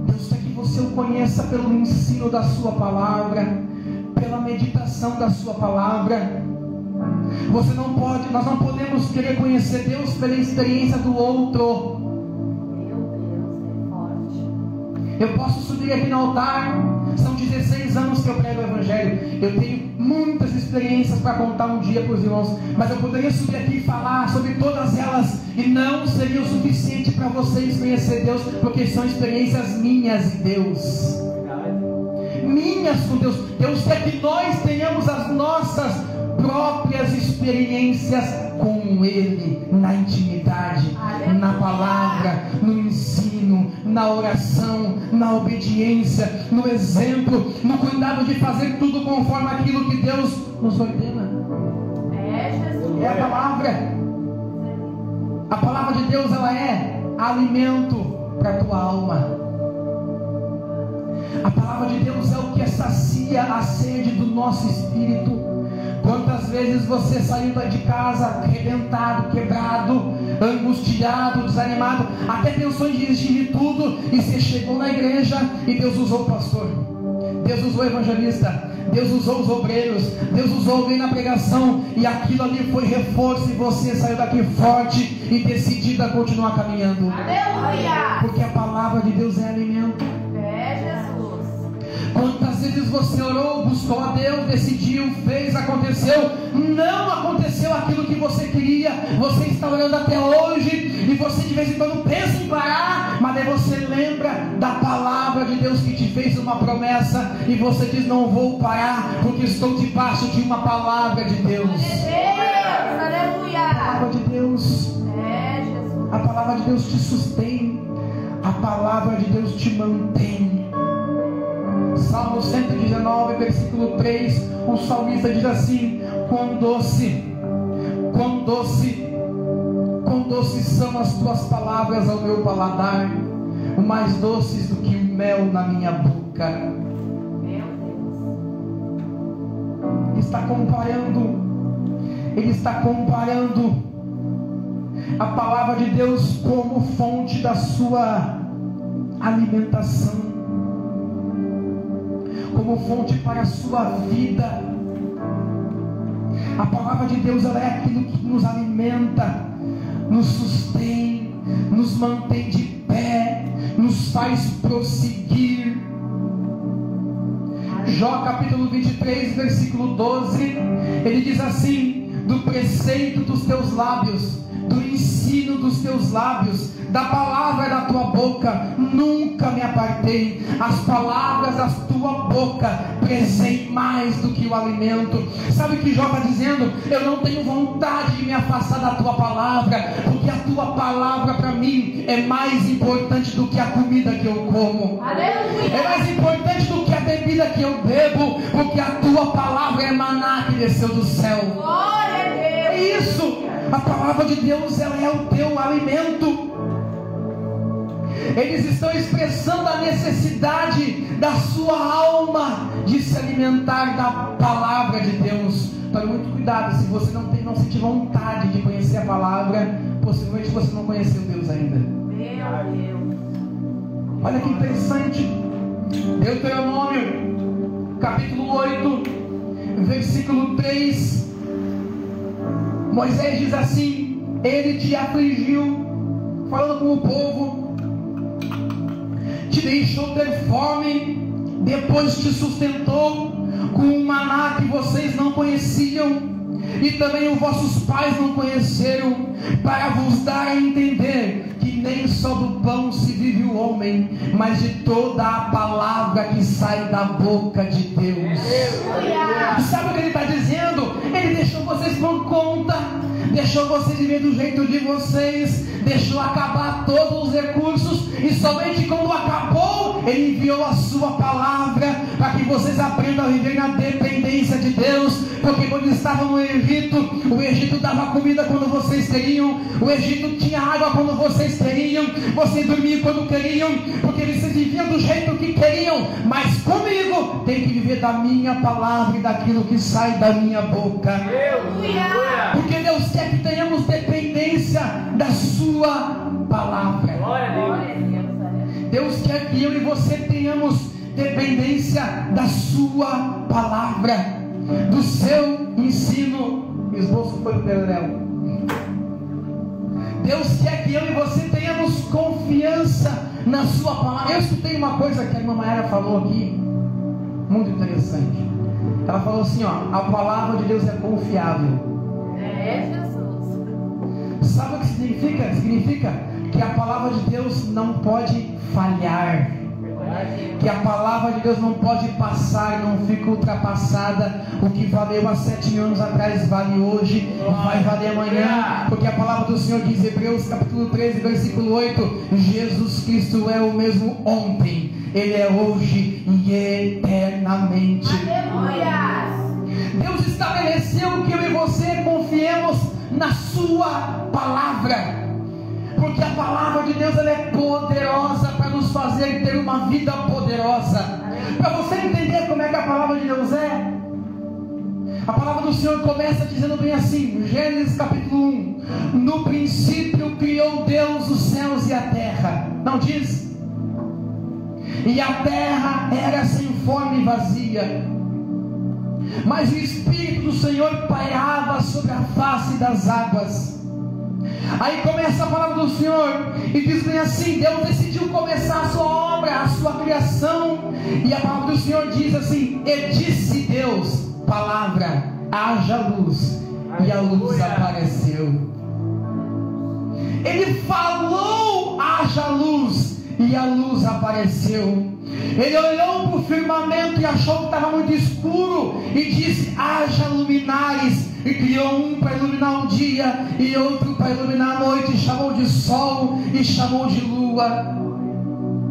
Deus quer que você o conheça pelo ensino da sua palavra, pela meditação da sua palavra. Você não pode, nós não podemos querer conhecer Deus pela experiência do outro. Meu Deus, é forte. Eu posso subir aqui no altar, são 16 anos que eu prego o Evangelho. Eu tenho muitas experiências para contar um dia para os irmãos, mas eu poderia subir aqui e falar sobre todas elas, e não seria o suficiente para vocês conhecer Deus, porque são experiências minhas e Deus. Minhas com Deus. Deus quer que nós tenhamos as nossas próprias experiências com Ele, na intimidade, na palavra, no ensino, na oração, na obediência, no exemplo, no cuidado de fazer tudo conforme aquilo que Deus nos ordena. É Jesus. É a palavra. A palavra de Deus, ela é alimento para a tua alma. A palavra de Deus é o que sacia a sede do nosso espírito. Quantas vezes você saiu de casa arrebentado, quebrado, angustiado, desanimado, até pensou em desistir de tudo, e você chegou na igreja e Deus usou o pastor, Deus usou o evangelista, Deus usou os obreiros, Deus usou alguém na pregação, e aquilo ali foi reforço, e você saiu daqui forte e decidido a continuar caminhando. Aleluia. Porque a palavra de Deus é alimento. É Jesus. Quantas vezes você orou, buscou a Deus, decidiu, fez, aconteceu, não aconteceu aquilo que você queria, você está orando até hoje, e você de vez em quando pensa em parar, mas aí você lembra da palavra de Deus que te fez uma promessa, e você diz: não vou parar, porque estou debaixo de uma palavra de Deus. Aleluia. A palavra de Deus, É Jesus. a palavra de Deus te sustém, a palavra de Deus te mantém. Salmo 119, versículo 3, o salmista diz assim: quão doce, quão doce, quão doces são as tuas palavras ao meu paladar, mais doces do que o mel na minha boca. Meu Deus. Ele está comparando a palavra de Deus como fonte da sua alimentação, como fonte para a sua vida. A palavra de Deus, ela é aquilo que nos alimenta, nos sustém, nos mantém de pé, nos faz prosseguir. Jó capítulo 23, versículo 12, ele diz assim: do preceito dos teus lábios, do ensino dos teus lábios, da palavra da tua boca, nunca me apartei. As palavras da tua boca prezei mais do que o alimento. Sabe o que Jó está dizendo? Eu não tenho vontade de me afastar da tua palavra, porque a tua palavra para mim é mais importante do que a comida que eu como. Aleluia. É mais importante do que a bebida bebida que eu bebo, porque a tua palavra é maná que desceu do céu. Glória a É Deus. isso. A palavra de Deus, ela é o teu alimento. Eles estão expressando a necessidade da sua alma de se alimentar da palavra de Deus. Tome muito cuidado, se você não sentir vontade de conhecer a palavra, possivelmente você não conheceu Deus ainda. Meu Deus. Olha que interessante. Deuteronômio, capítulo 8, versículo 3. Moisés diz assim: ele te afligiu, falando com o povo, te deixou ter fome, depois te sustentou com um maná que vocês não conheciam, e também os vossos pais não conheceram, para vos dar a entender que nem só do pão se vive o homem, mas de toda a palavra que sai da boca de Deus. Sabe o que ele está dizendo? Ele deixou vocês por conta, deixou vocês viver do jeito de vocês, deixou acabar todos os recursos, e somente quando acabou, ele enviou a sua palavra, para que vocês aprendam a viver na dependência de Deus. Porque quando estavam no Egito, o Egito dava comida quando vocês queriam, o Egito tinha água quando vocês queriam, vocês dormiam quando queriam, porque vocês viviam do jeito que queriam. Mas comigo tem que viver da minha palavra e daquilo que sai da minha boca. Porque Deus quer que tenhamos dependência da sua palavra. Glória a Deus. Deus quer que eu e você tenhamos dependência da sua palavra, do seu ensino. O esboço foi do Leonel. Deus quer que eu e você tenhamos confiança na sua palavra. Eu escutei uma coisa que a irmã Maera falou aqui, muito interessante. Ela falou assim, ó: a palavra de Deus é confiável. É Jesus. Sabe o que significa? Significa que a palavra de Deus não pode falhar, que a palavra de Deus não pode passar, não fica ultrapassada. O que valeu há 7.000 anos atrás vale hoje, vai valer amanhã, porque a palavra do Senhor diz, Hebreus capítulo 13, versículo 8: Jesus Cristo é o mesmo ontem, Ele é hoje e eternamente. Aleluia. Deus estabeleceu que eu e você confiemos na sua palavra, porque a palavra de Deus, ela é poderosa para nos fazer ter uma vida poderosa. Para você entender como é que a palavra de Deus é, a palavra do Senhor começa dizendo bem assim, Gênesis capítulo 1: no princípio criou Deus os céus e a terra. Não diz? E a terra era sem forma e vazia, mas o Espírito do Senhor pairava sobre a face das águas. Aí começa a palavra do Senhor e diz bem assim: Deus decidiu começar a sua obra, a sua criação, e a palavra do Senhor diz assim: e disse Deus, palavra, haja luz, e a luz apareceu. Ele falou, haja luz, e a luz apareceu. Ele olhou para o firmamento e achou que estava muito escuro, e disse: haja luminares, e criou um para iluminar o dia e outro para iluminar a noite, e chamou de sol e chamou de lua.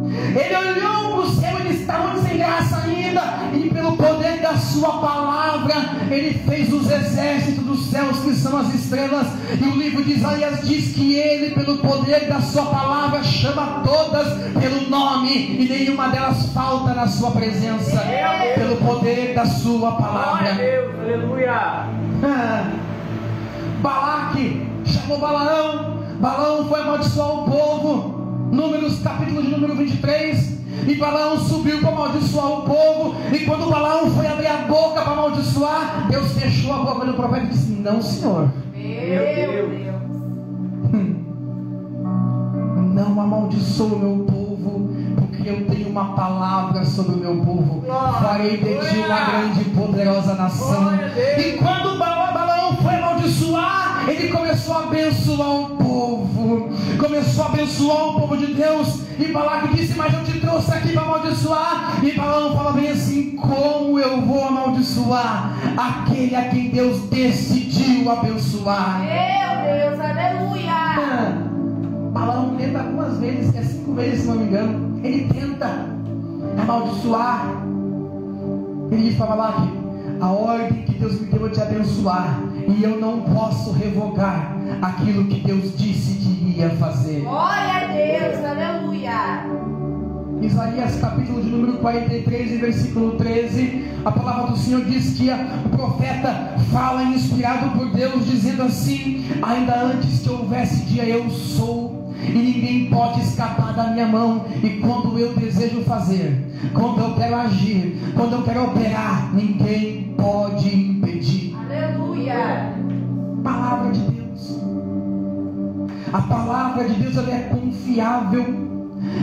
Ele olhou para o céu, ele estava muito sem graça ainda, e pelo poder da sua palavra ele fez os exércitos dos céus, que são as estrelas. E o livro de Isaías diz que ele, pelo poder da sua palavra, chama todas pelo nome, e nenhuma delas falta na sua presença, pelo poder da sua palavra. Glória a Deus, aleluia. Balaque chamou Balaão, Balaão foi amaldiçoar o povo. Números, capítulo de número 23. E Balaão subiu para amaldiçoar o povo, e quando Balaão foi abrir a boca para amaldiçoar, Deus fechou a boca do profeta e disse: não, senhor, Meu Deus. não amaldiçoe o meu povo, porque eu tenho uma palavra sobre o meu povo. Farei de ti uma grande e poderosa nação. E quando Balaão foi amaldiçoar, ele começou a abençoar o povo, começou a abençoar o povo de Deus. E Balaque disse: mas eu te trouxe aqui para amaldiçoar. E Balaão fala bem assim: como eu vou amaldiçoar aquele a quem Deus decidiu abençoar? Meu Deus, aleluia. Balaão tenta algumas vezes, 5 vezes se não me engano, ele tenta amaldiçoar Ele diz para Balaque: a ordem que Deus me deu é te abençoar, e eu não posso revogar aquilo que Deus disse que ia fazer. Glória a Deus, aleluia. Isaías capítulo de número 43 e versículo 13, a palavra do Senhor diz que o profeta fala inspirado por Deus, dizendo assim: ainda antes que houvesse dia eu sou, e ninguém pode escapar da minha mão, e quando eu desejo fazer, quando eu quero agir, quando eu quero operar, ninguém pode impedir. Aleluia. Palavra de Deus. A palavra de Deus, ela é confiável.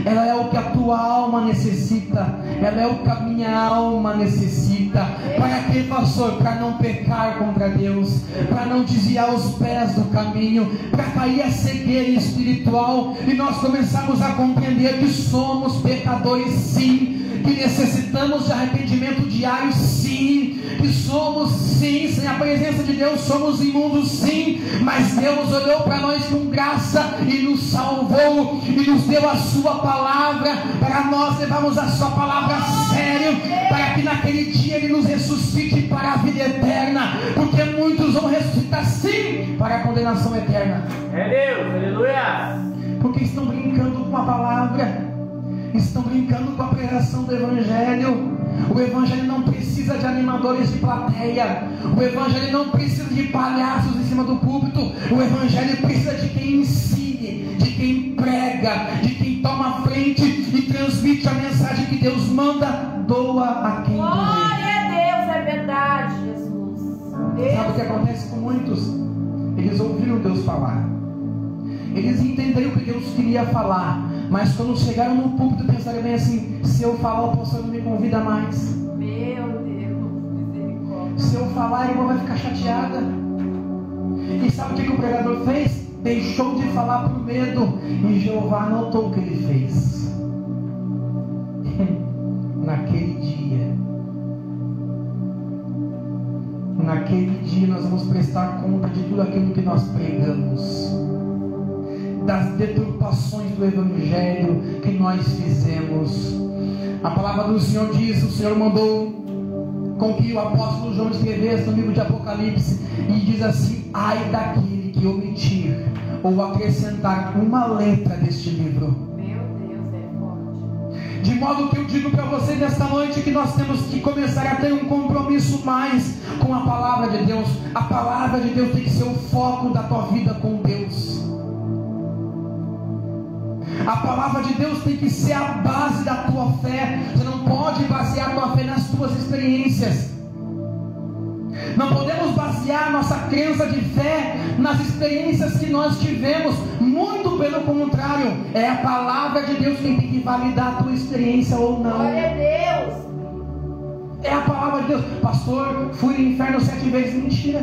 Ela é o que a tua alma necessita. Ela é o que a minha alma necessita. Para quê, pastor? Para não pecar contra Deus, para não desviar os pés do caminho, para cair a cegueira espiritual e nós começarmos a compreender que somos pecadores, sim, que necessitamos de arrependimento diário, sim, que somos, sim, sem a presença de Deus somos imundos, sim, mas Deus olhou para nós com graça e nos salvou e nos deu a sua palavra para nós levarmos a sua palavra a sério, para que naquele dia Ele nos ressuscite para a vida eterna, porque muitos vão ressuscitar, sim, para a condenação eterna. É Deus, aleluia. Porque estão brincando com a palavra, estão brincando com a pregação do Evangelho. O Evangelho não precisa de animadores de plateia, o Evangelho não precisa de palhaços em cima do púlpito, o Evangelho precisa de quem ensine, de quem prega, de quem toma a frente e transmite a mensagem que Deus manda, doa a quem doer. Glória a Deus, é verdade, Jesus. Sabe o que acontece com muitos? Eles ouviram Deus falar, eles entenderam o que Deus queria falar, mas quando chegaram no púlpito pensaram bem assim: se eu falar, o pastor não me convida mais. Meu Deus, misericórdia. Se eu falar, a irmã vai ficar chateada. E sabe o que o pregador fez? Deixou de falar por medo, e Jeová notou o que ele fez. Naquele dia nós vamos prestar conta de tudo aquilo que nós pregamos, das deturpações do Evangelho que nós fizemos. A palavra do Senhor diz: o Senhor mandou com que o apóstolo João escrevesse no livro de Apocalipse, e diz assim: ai daquele que omitir ou acrescentar uma letra deste livro. Meu Deus, é forte. De modo que eu digo para você nesta noite que nós temos que começar a ter um compromisso mais com a palavra de Deus. A palavra de Deus tem que ser o foco da tua vida com Deus. A palavra de Deus tem que ser a base da tua fé. Você não pode basear a tua fé nas tuas experiências. Não podemos basear nossa crença de fé nas experiências que nós tivemos. Muito pelo contrário, é a palavra de Deus quem tem que validar a tua experiência ou não. Glória a Deus. É a palavra de Deus. Pastor, fui no inferno 7 vezes. Mentira.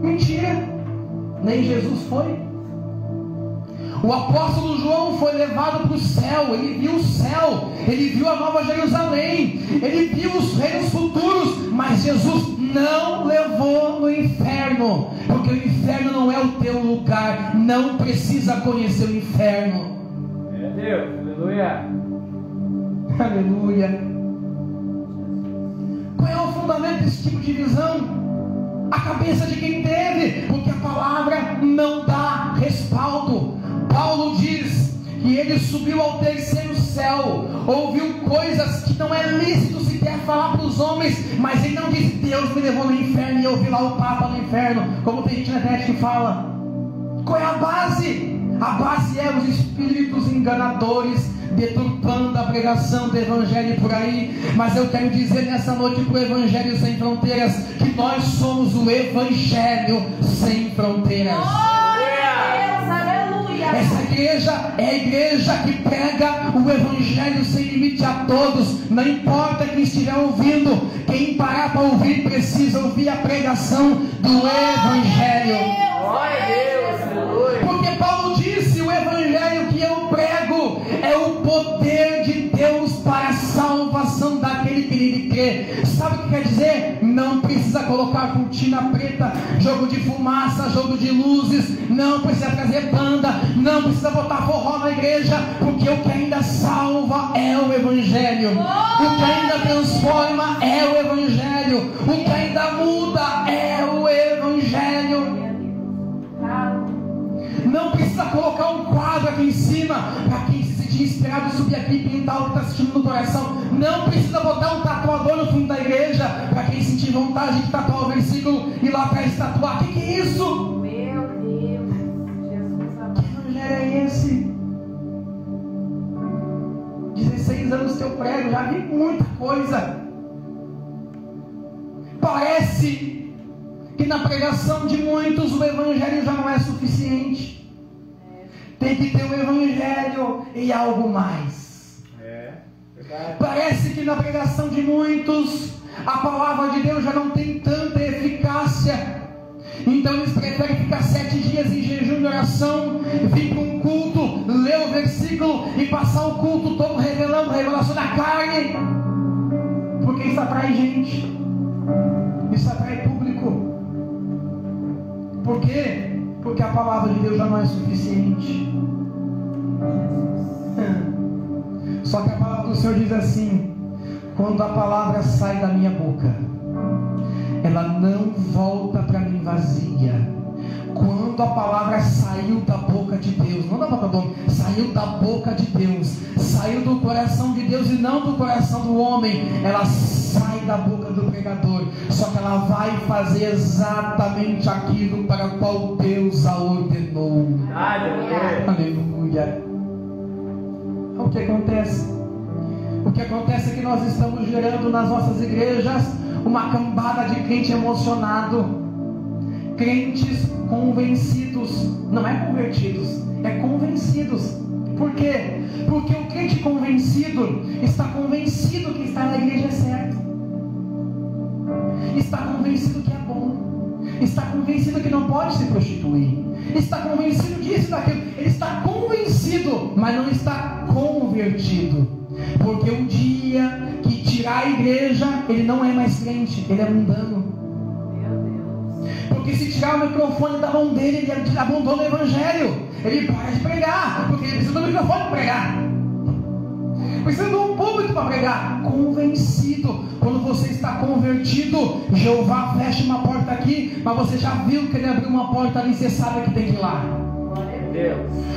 Mentira. Nem Jesus foi. O apóstolo João foi levado para o céu. Ele viu o céu, ele viu a Nova Jerusalém, ele viu os reinos futuros, mas Jesus não levou no inferno, porque o inferno não é o teu lugar. Não precisa conhecer o inferno. É Deus, aleluia. Aleluia. Qual é o fundamento desse tipo de visão? A cabeça de quem teve, porque a palavra não dá respaldo. Paulo diz que ele subiu ao terceiro céu, ouviu coisas que não é lícito sequer falar para os homens, mas ele não disse: Deus me levou no inferno e eu vi lá o Papa no inferno, como tem gente na internet que fala. Qual é a base? A base é os espíritos enganadores deturpando a pregação do Evangelho por aí. Mas eu quero dizer nessa noite para o Evangelho Sem Fronteiras que nós somos o Evangelho Sem Fronteiras. Glória a Deus, aleluia. Essa igreja é a igreja que prega o Evangelho sem limite a todos. Não importa quem estiver ouvindo, quem parar para ouvir precisa ouvir a pregação do Evangelho. Glória a Deus, aleluia. Porque Paulo disse: o Evangelho que eu prego é o poder de Deus para a salvação daquele que nele crê. Sabe o que quer dizer? Não precisa colocar colocar cortina preta, jogo de fumaça, jogo de luzes, não precisa trazer banda, não precisa botar forró na igreja, porque o que ainda salva é o Evangelho, o que ainda transforma é o Evangelho, o que ainda muda é o Evangelho. Não precisa colocar um quadro aqui em cima para quem se sentir inspirado subir aqui e pintar o que está assistindo no coração. Não precisa botar um tatuador no fundo da igreja para quem sentir vontade de tatuar o versículo e lá atrás tatuar. O que é isso? Meu Deus, Jesus amado. Que evangelho é esse? 16 anos que eu prego, já vi muita coisa. Parece que na pregação de muitos o evangelho já não é suficiente. Tem que ter o evangelho e algo mais. Parece que na pregação de muitos a palavra de Deus já não tem tanta eficácia. Então eles preferem ficar 7 dias em jejum e oração, vir para um culto, ler o versículo e passar o culto todo revelando a revelação da carne, porque isso atrai gente, isso atrai público. Por quê? Porque a palavra de Deus já não é suficiente. Só que a palavra do Senhor diz assim: quando a palavra sai da minha boca, ela não volta para mim vazia. Quando a palavra saiu da boca de Deus, não da boca do homem, saiu da boca de Deus, saiu do coração de Deus e não do coração do homem, ela sai da boca do pregador, só que ela vai fazer exatamente aquilo para o qual Deus a ordenou. Aleluia. O que acontece? O que acontece é que nós estamos gerando nas nossas igrejas uma cambada de crente emocionado, crentes convencidos, não é convertidos, é convencidos. Por quê? Porque o crente convencido está convencido que estar na igreja é certo, está convencido que é bom, está convencido que não pode se prostituir, está convencido disso e daquilo. Ele está convencido, mas não está convertido, porque o dia que tirar a igreja, ele não é mais crente, ele é mundano. Porque se tirar o microfone da mão dele, ele abandona o evangelho, ele para de pregar, porque ele precisa do microfone para pregar, precisa de um público para pregar. Convencido. Quando você está convertido, Jeová fecha uma porta aqui, mas você já viu que ele abriu uma porta ali, você sabe que tem que ir lá.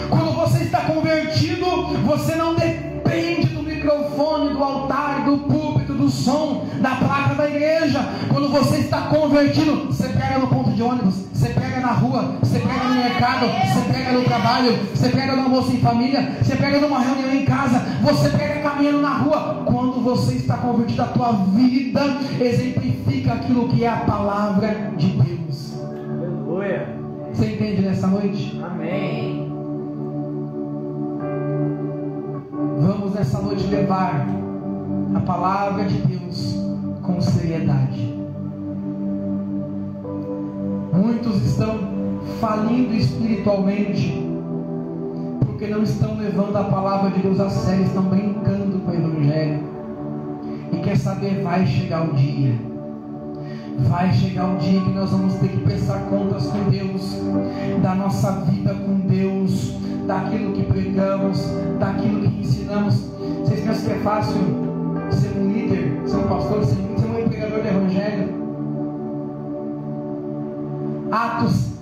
Quando você está convertido, você não depende do microfone, do altar, do púlpito, do som, da placa da igreja. Quando você está convertido, você prega no ponto de ônibus, você prega na rua, você prega no mercado, você prega no trabalho, você prega no almoço em família, você prega numa reunião em casa, você prega caminhando na rua. Quando você está convertido, a tua vida exemplifica aquilo que é a palavra de Deus. Aleluia. Você entende nessa noite? Amém. Vamos nessa noite levar a palavra de Deus com seriedade. Muitos estão falindo espiritualmente porque não estão levando a palavra de Deus a sério, estão brincando com o evangelho. E quer saber, vai chegar o dia. Vai chegar o dia que nós vamos ter que prestar contas com Deus, da nossa vida com Deus, daquilo que pregamos, daquilo que ensinamos. Vocês pensam que é fácil ser um líder, ser um pastor, ser um empregador do evangelho? Atos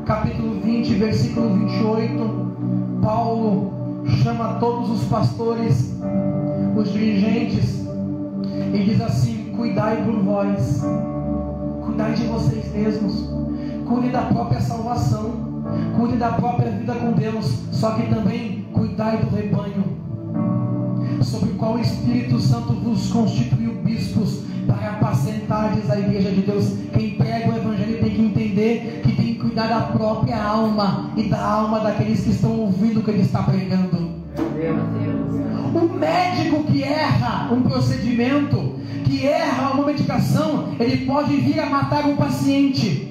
capítulo 20, versículo 28, Paulo chama todos os pastores, os dirigentes, e diz assim: cuidai por vós, cuidai de vocês mesmos, cuide da própria salvação, cuide da própria vida com Deus, só que também cuidai do rebanho, sobre o qual o Espírito Santo vos constituiu bispos, para apacentardes a igreja de Deus. Quem prega o evangelho tem que entender que tem que cuidar da própria alma e da alma daqueles que estão ouvindo o que ele está pregando. O médico que erra um procedimento, que erra uma medicação, ele pode vir a matar um paciente.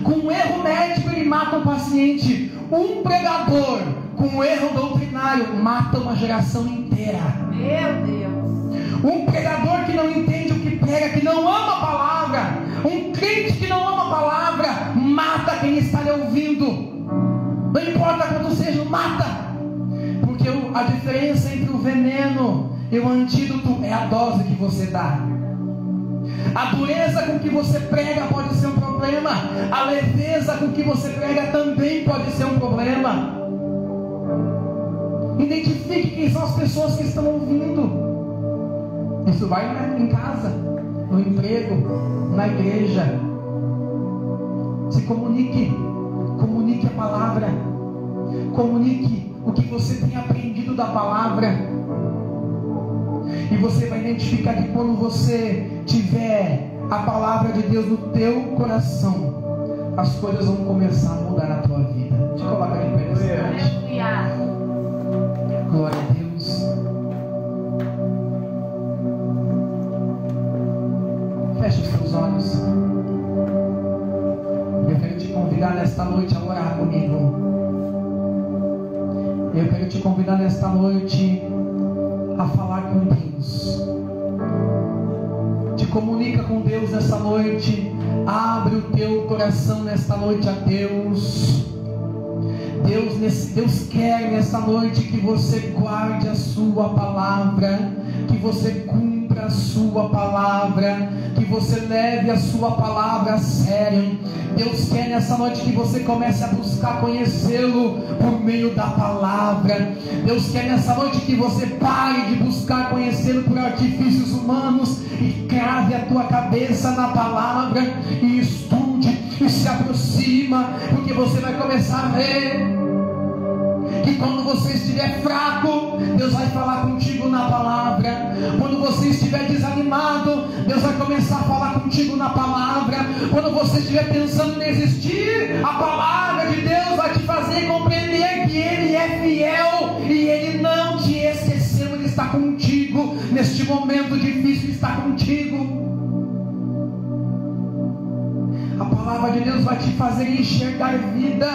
Com um erro médico ele mata um paciente. Um pregador com um erro doutrinário mata uma geração inteira. Meu Deus. Um pregador que não entende o que prega, que não ama a palavra, Um crente que não ama a palavra mata quem está lhe ouvindo. Não importa quanto seja, mata. Porque a diferença entre o veneno e o antídoto é a dose que você dá. A dureza com que você prega pode ser um problema. A leveza com que você prega também pode ser um problema. Identifique quem são as pessoas que estão ouvindo. Isso vai em casa, no emprego, na igreja. Se comunique. Comunique a palavra. Comunique o que você tem aprendido da palavra. E você vai identificar que quando você tiver a palavra de Deus no teu coração, as coisas vão começar a mudar na tua vida. Te coloca em pé nessa noite. Glória a Deus. Feche os seus olhos. Eu quero te convidar nesta noite a orar comigo. Eu quero te convidar nesta noite a falar com Deus. Te comunica com Deus nesta noite. Abre o teu coração nesta noite a Deus. Deus quer nesta noite que você guarde a sua palavra, que você cumpra a sua palavra, que você leve a sua palavra a sério. Deus quer nessa noite que você comece a buscar conhecê-lo por meio da palavra. Deus quer nessa noite que você pare de buscar conhecê-lo por artifícios humanos e crave a tua cabeça na palavra e estude e se aproxima, porque você vai começar a ver que quando você estiver fraco, Deus vai falar contigo na palavra. Quando você estiver desanimado, Deus vai começar a falar contigo na palavra. Quando você estiver pensando em desistir, a palavra de Deus vai te fazer compreender que Ele é fiel e Ele não te esqueceu. Ele está contigo neste momento difícil, está contigo. A palavra de Deus vai te fazer enxergar vida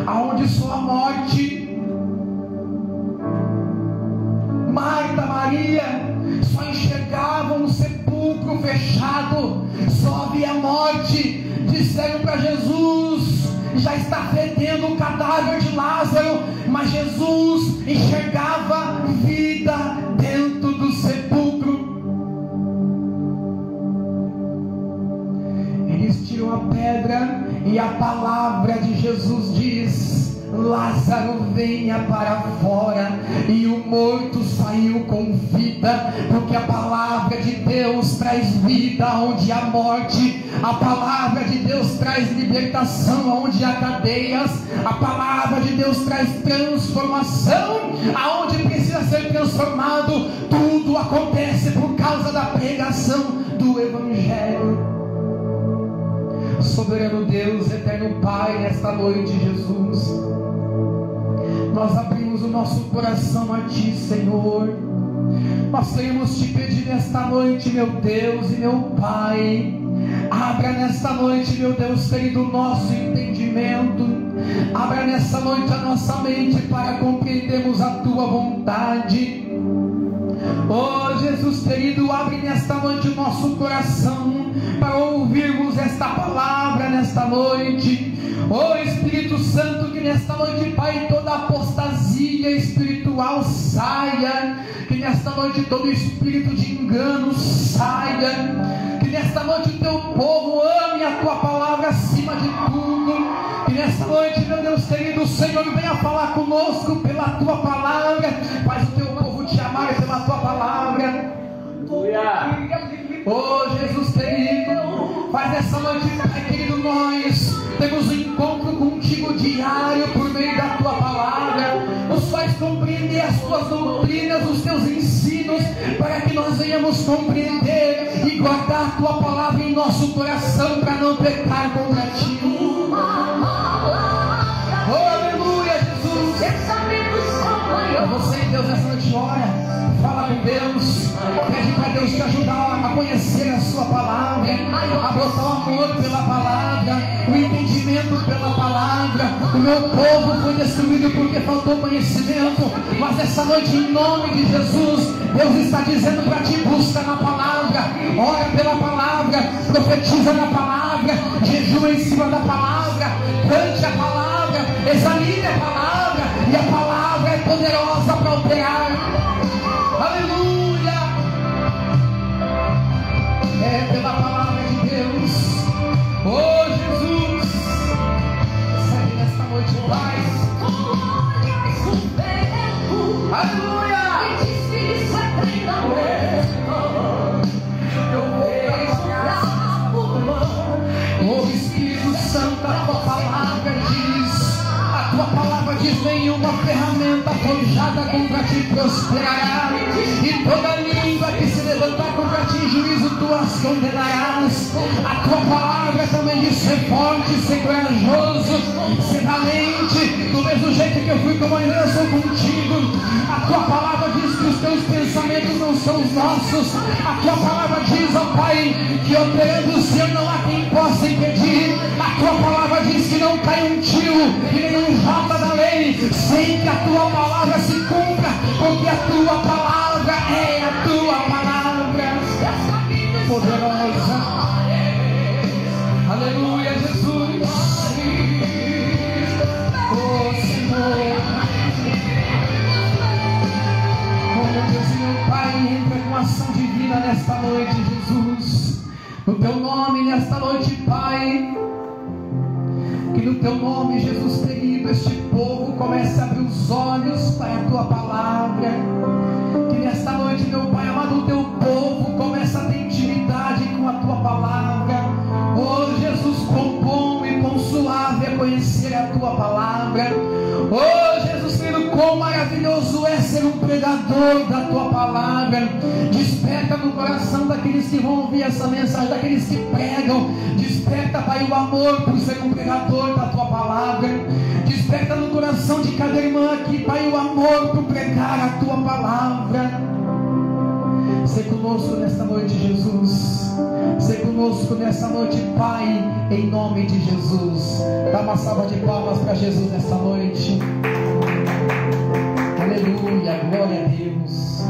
aonde só a morte. Marta, Maria só enxergavam um sepulcro fechado, só havia morte. Disseram para Jesus: já está fedendo o cadáver de Lázaro. Mas Jesus enxergava vida dentro do sepulcro. Eles tiram a pedra e a palavra de Jesus diz: Lázaro, venha para fora. E o morto saiu com vida, porque a palavra de Deus traz vida onde há morte. A palavra de Deus traz libertação onde há cadeias. A palavra de Deus traz transformação aonde precisa ser transformado. Tudo acontece por causa da pregação do Evangelho. Soberano Deus, eterno Pai, nesta noite, Jesus, nós abrimos o nosso coração a Ti, Senhor. Nós queremos Te pedir nesta noite, meu Deus e meu Pai, abra nesta noite, meu Deus querido, o nosso entendimento. Abra nesta noite a nossa mente para compreendermos a Tua vontade. Oh Jesus querido, abre nesta noite o nosso coração para ouvirmos esta palavra nesta noite. Oh Espírito Santo, que nesta noite, Pai, toda apostasia espiritual saia. Que nesta noite todo espírito de engano saia. Que nesta noite o Teu povo ame a Tua palavra acima de tudo. Que nesta noite, meu Deus querido, o Senhor venha falar conosco pela Tua palavra. Faz o Teu povo Te amar pela Tua palavra. Oh Jesus querido, faz essa noite, Pai querido, nós temos um encontro contigo diário por meio da Tua palavra. Nos faz compreender as Tuas doutrinas, os Teus ensinos, para que nós venhamos compreender e guardar a Tua palavra em nosso coração para não pecar contra Ti. Oh aleluia, Jesus. Você, Deus, nessa noite ora. Fala com Deus, pede para Deus te ajudar a conhecer a Sua palavra, a botar o amor pela palavra, o entendimento pela palavra. O meu povo foi destruído porque faltou conhecimento, mas essa noite, em nome de Jesus, Deus está dizendo para ti: busca na palavra, palavra, ora pela palavra, profetiza na palavra, jejua em cima da palavra, cante a palavra, examine a palavra, e a palavra é poderosa para operar. Aleluia! É pela palavra de Deus. Oh Jesus, recebe nesta noite paz. Aleluia! Oh Espírito Santo, a tua palavra diz, nenhuma ferramenta forjada contra ti prosperará, e toda língua que se levantar contra ti em juízo tu as condenarás. A tua palavra também diz: ser forte, ser corajoso, ser valente, do mesmo jeito que eu fui com Moisés, eu sou contigo. A tua palavra diz que os teus pensamentos não são os nossos. A tua palavra diz, ó Pai, que operando o Senhor não há quem possa impedir. A tua palavra diz que não cai um tiro e nem um jota da lei sem que a tua palavra se cumpra, porque a tua palavra é a tua palavra poderosa. Aleluia, Jesus. Oh Senhor, oh meu Deus e meu Pai, entra com ação divina nesta noite, Jesus. No teu nome, nesta noite, Pai, que no teu nome, Jesus querido, este povo comece a abrir os olhos para a tua palavra. Que nesta noite, meu Pai amado, o teu povo comece a ter intimidade com a tua palavra. Oh Jesus, quão bom e quão suave é conhecer a tua palavra. Oh Jesus querido, quão maravilhoso é ser um pregador da tua palavra. Desperta no coração daqueles que vão ouvir essa mensagem, daqueles que pregam. Desperta, Pai, o amor por ser um pregador da tua palavra. Desperta no coração de cada irmã aqui, Pai, o amor por pregar a tua palavra. Sê conosco nesta noite, Jesus. Sê conosco nesta noite, Pai, em nome de Jesus. Dá uma salva de palmas para Jesus nesta noite. Aleluia, glória a Deus.